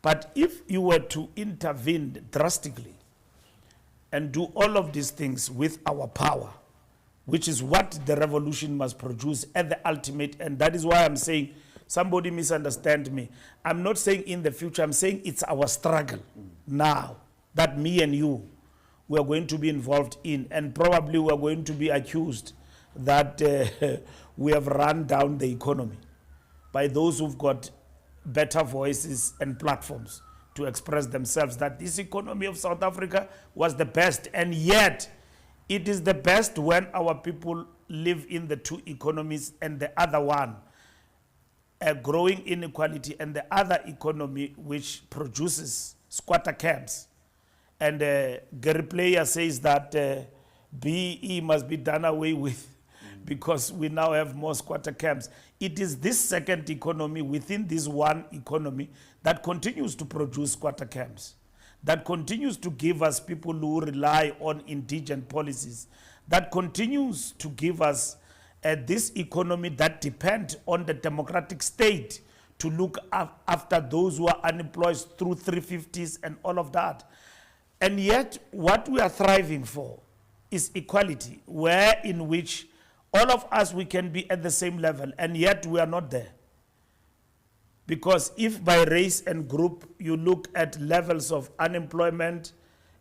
But if you were to intervene drastically and do all of these things with our power, which is what the revolution must produce at the ultimate, and that is why I'm saying, somebody misunderstand me. I'm not saying in the future, I'm saying it's our struggle now that me and you, we are going to be involved in, and probably we are going to be accused that we have run down the economy by those who've got better voices and platforms to express themselves, that this economy of South Africa was the best, and yet it is the best when our people live in the two economies, and the other one, a growing inequality, and the other economy which produces squatter camps. And Gary Player says that BE must be done away with because we now have more squatter camps. It is this second economy within this one economy that continues to produce squatter camps, that continues to give us people who rely on indigent policies, that continues to give us this economy that depends on the democratic state to look after those who are unemployed through 350s and all of that. And yet what we are thriving for is equality, where in which all of us, we can be at the same level, and yet we are not there. Because if by race and group you look at levels of unemployment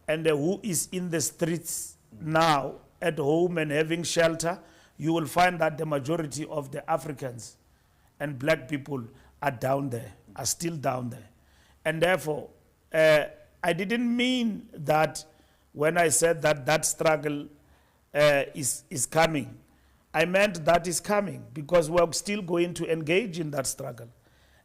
and who is in the streets now at home and having shelter, you will find that the majority of the Africans and black people are down there, are still down there. And therefore, I didn't mean that when I said that that struggle is coming. I meant that is coming because we're still going to engage in that struggle.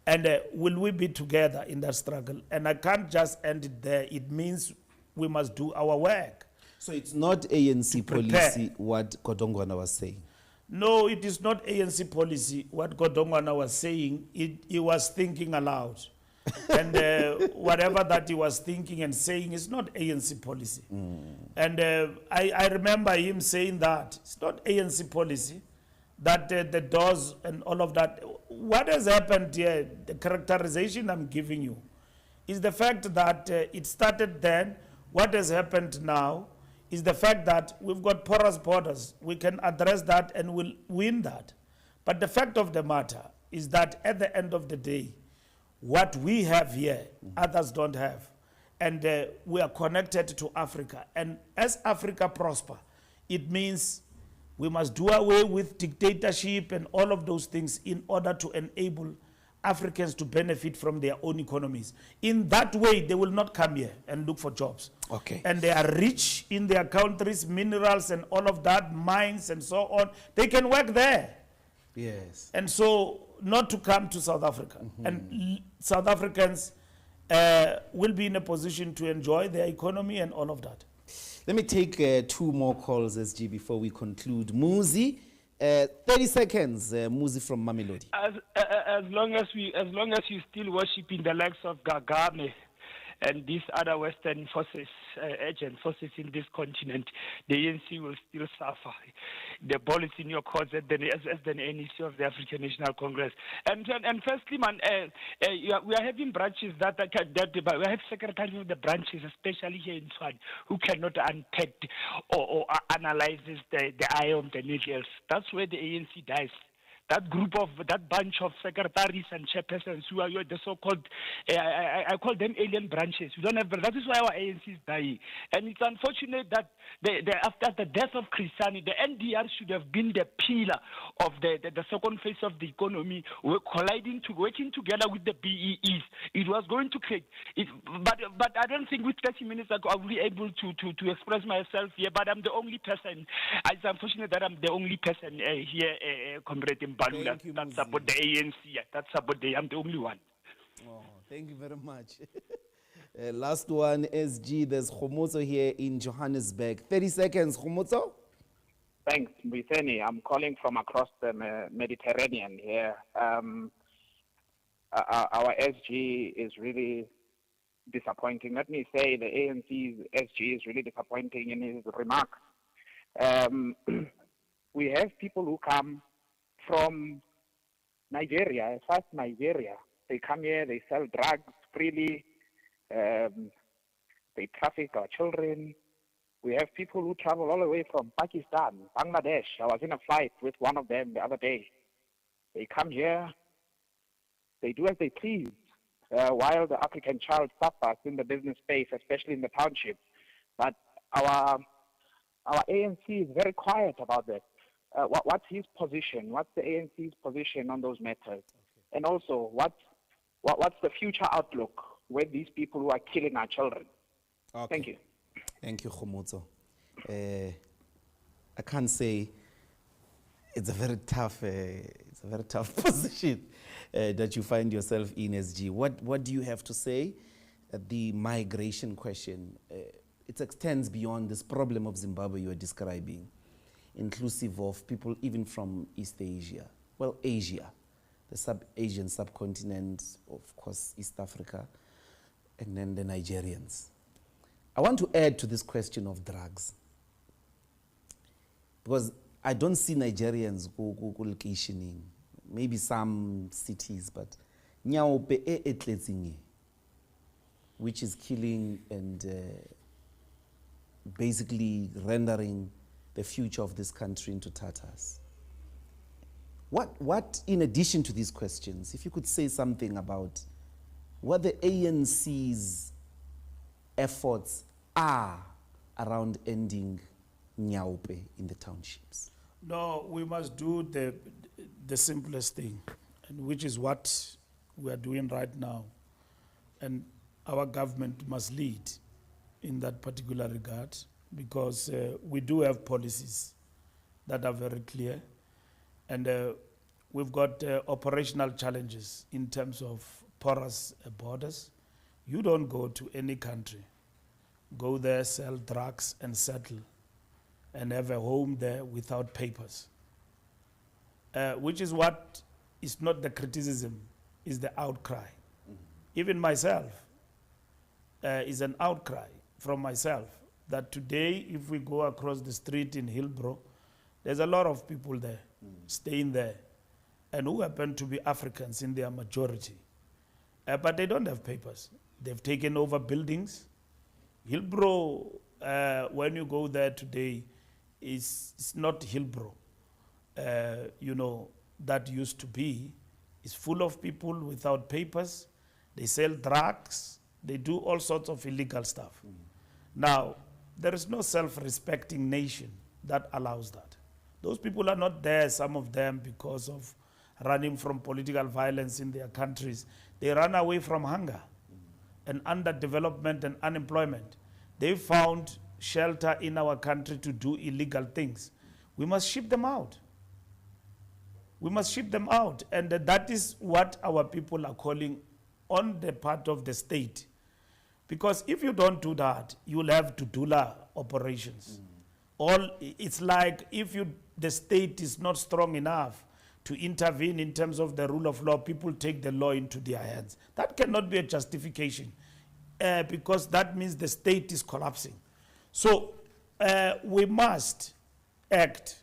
And will we be together in that struggle? And I can't just end it there. It means we must do our work. So it's not ANC policy what Godongwana was saying? No, it is not ANC policy what Godongwana was saying. He was thinking aloud. And whatever that he was thinking and saying is not ANC policy. And I remember him saying that it's not ANC policy, that the doors and all of that. What has happened here, the characterization I'm giving you, is the fact that it started then. What has happened now is the fact that we've got porous borders. We can address that and we'll win that. But the fact of the matter is that at the end of the day, what we have here, others don't have. And we are connected to Africa. And as Africa prosper, it means we must do away with dictatorship and all of those things in order to enable Africans to benefit from their own economies. In that way, they will not come here and look for jobs. Okay. And they are rich in their countries, minerals and all of that, mines and so on. They can work there. Yes. And so not to come to South Africa. And South Africans will be in a position to enjoy their economy and all of that. Let me take 2 more calls, SG, before we conclude. Muzi, 30 seconds, Muzi from Mamelodi. As long as you still worshiping the likes of Kagame and these other Western forces, agent forces in this continent, the ANC will still suffer. The ball is in your court as the NEC of the African National Congress. And firstly, man, we are having branches we have secretaries of the branches, especially here in Tshwane, who cannot unpack or analyze the eye of the needles. That's where the ANC dies. That bunch of secretaries and chairpersons who are the so-called, I call them alien branches. We don't have, that is why our ANC is dying. And it's unfortunate that after the death of Christiani, the NDR should have been the pillar of the second phase of the economy, working together with the BEEs. It was going to create it, but I don't think with 30 minutes I will be able to express myself here. But I'm the only person. It's unfortunate that I'm the only person here, Comrade Mbalula, that's about the ANC. That's about I'm the only one. Oh, thank you very much. Last one, SG. There's Khomotso here in Johannesburg. 30 seconds, Khomotso. Thanks, Mbuyiseni. I'm calling from across the Mediterranean here. Our SG is really disappointing. Let me say the ANC's SG is really disappointing in his remarks. We have people who come from Nigeria, as far as Nigeria. They come here, they sell drugs freely, they traffic our children. We have people who travel all the way from Pakistan, Bangladesh. I was in a flight with one of them the other day. They come here, they do as they please, while the African child suffers in the business space, especially in the township. But our ANC is very quiet about that. What's his position? What's the ANC's position on those matters? Okay. And also, what's the future outlook with these people who are killing our children? Okay. Thank you. Thank you, Khomotso. I can't say it's a very tough position that you find yourself in, SG. What do you have to say? The migration question, it extends beyond this problem of Zimbabwe you are describing, inclusive of people even from East Asia. Well, Asia, the sub-Asian subcontinent, of course, East Africa, and then the Nigerians. I want to add to this question of drugs, because I don't see Nigerians go locationing, maybe some cities, but which is killing and basically rendering the future of this country into tatters. What, in addition to these questions, if you could say something about what the ANC's efforts are around ending Nyaupe in the townships? No, we must do the simplest thing, and which is what we are doing right now. And our government must lead in that particular regard, because we do have policies that are very clear, and we've got operational challenges in terms of porous borders. You don't go to any country, go there, sell drugs and settle, and have a home there without papers, which is what is not the criticism, is the outcry. Even myself is an outcry from myself that today, if we go across the street in Hillbrow, there's a lot of people there, staying there, and who happen to be Africans in their majority. But they don't have papers. They've taken over buildings. Hillbrow, when you go there today, it's not Hillbrow, you know, that used to be. It's full of people without papers. They sell drugs. They do all sorts of illegal stuff. Now, there is no self-respecting nation that allows that. Those people are not there, some of them, because of running from political violence in their countries. They run away from hunger and underdevelopment and unemployment. They found shelter in our country to do illegal things. We must ship them out. We must ship them out. And that is what our people are calling on the part of the state. Because if you don't do that, you'll have doula operations. It's like if the state is not strong enough to intervene in terms of the rule of law, people take the law into their hands. That cannot be a justification, because that means the state is collapsing. So we must act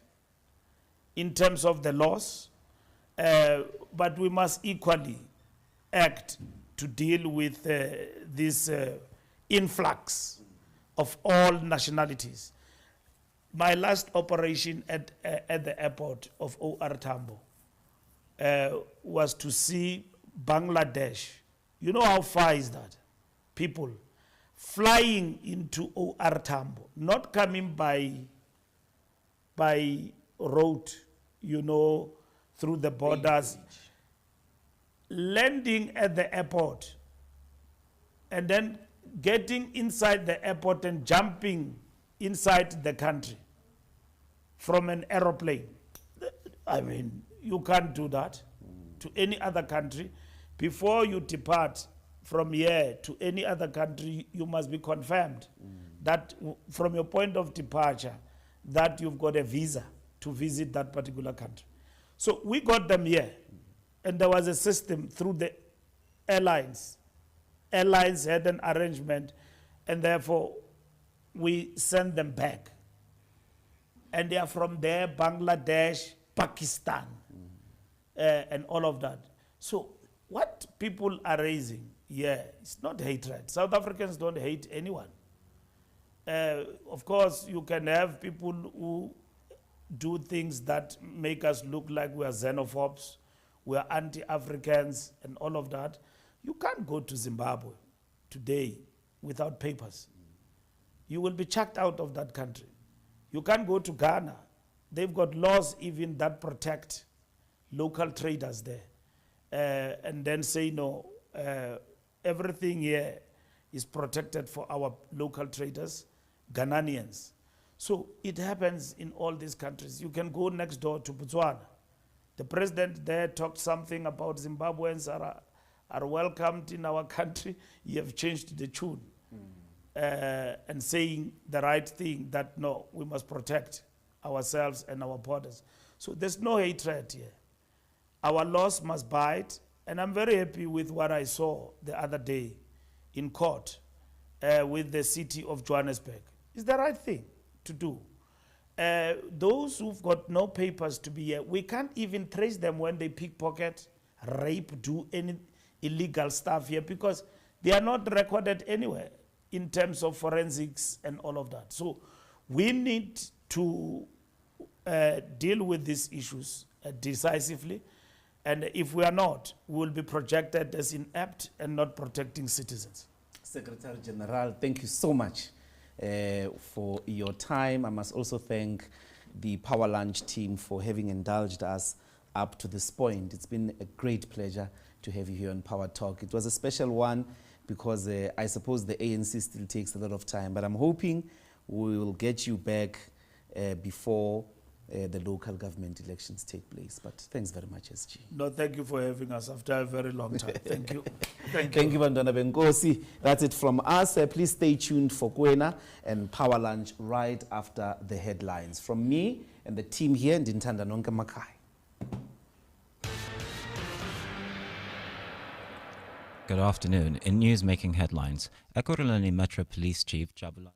in terms of the laws, but we must equally act to deal with this influx of all nationalities. My last operation at the airport of OR Tambo was to see Bangladesh. You know how far is that? People flying into OR Tambo, not coming by road, you know, through the borders, landing at the airport, and then getting inside the airport and jumping inside the country from an aeroplane. I mean, you can't do that to any other country. Before you depart from here to any other country, you must be confirmed that from your point of departure, that you've got a visa to visit that particular country. So we got them here, and there was a system through the airlines. Airlines had an arrangement, and therefore we send them back. And they are from there, Bangladesh, Pakistan, and all of that. So what people are raising, it's not hatred. South Africans don't hate anyone. Of course, you can have people who do things that make us look like we are xenophobes, we are anti-Africans, and all of that. You can't go to Zimbabwe today without papers. You will be chucked out of that country. You can't go to Ghana. They've got laws even that protect local traders there. And then say, no, everything here is protected for our local traders, Ghanaians. So it happens in all these countries. You can go next door to Botswana. The president there talked something about Zimbabweans are welcomed in our country. You have changed the tune. And saying the right thing, that no, we must protect ourselves and our borders. So there's no hatred here. Our laws must bite, and I'm very happy with what I saw the other day in court with the city of Johannesburg. It's the right thing to do. Those who've got no papers to be here, we can't even trace them when they pickpocket, rape, do any illegal stuff here, because they are not recorded anywhere in terms of forensics and all of that. So we need to deal with these issues decisively. And if we are not, we will be projected as inept and not protecting citizens. Secretary General, thank you so much for your time. I must also thank the Power Lunch team for having indulged us up to this point. It's been a great pleasure to have you here on Power Talk. It was a special one because I suppose the ANC still takes a lot of time, but I'm hoping we will get you back before the local government elections take place. But thanks very much, SG. No, thank you for having us after a very long time. Thank you. Thank you, Bantwana Benkosi. That's it from us. Please stay tuned for Kwena and Power Lunch right after the headlines. From me and the team here, Ndintanda Nonke Makai. Good afternoon. In news making headlines, Ekurhuleni Metro Police Chief Jabula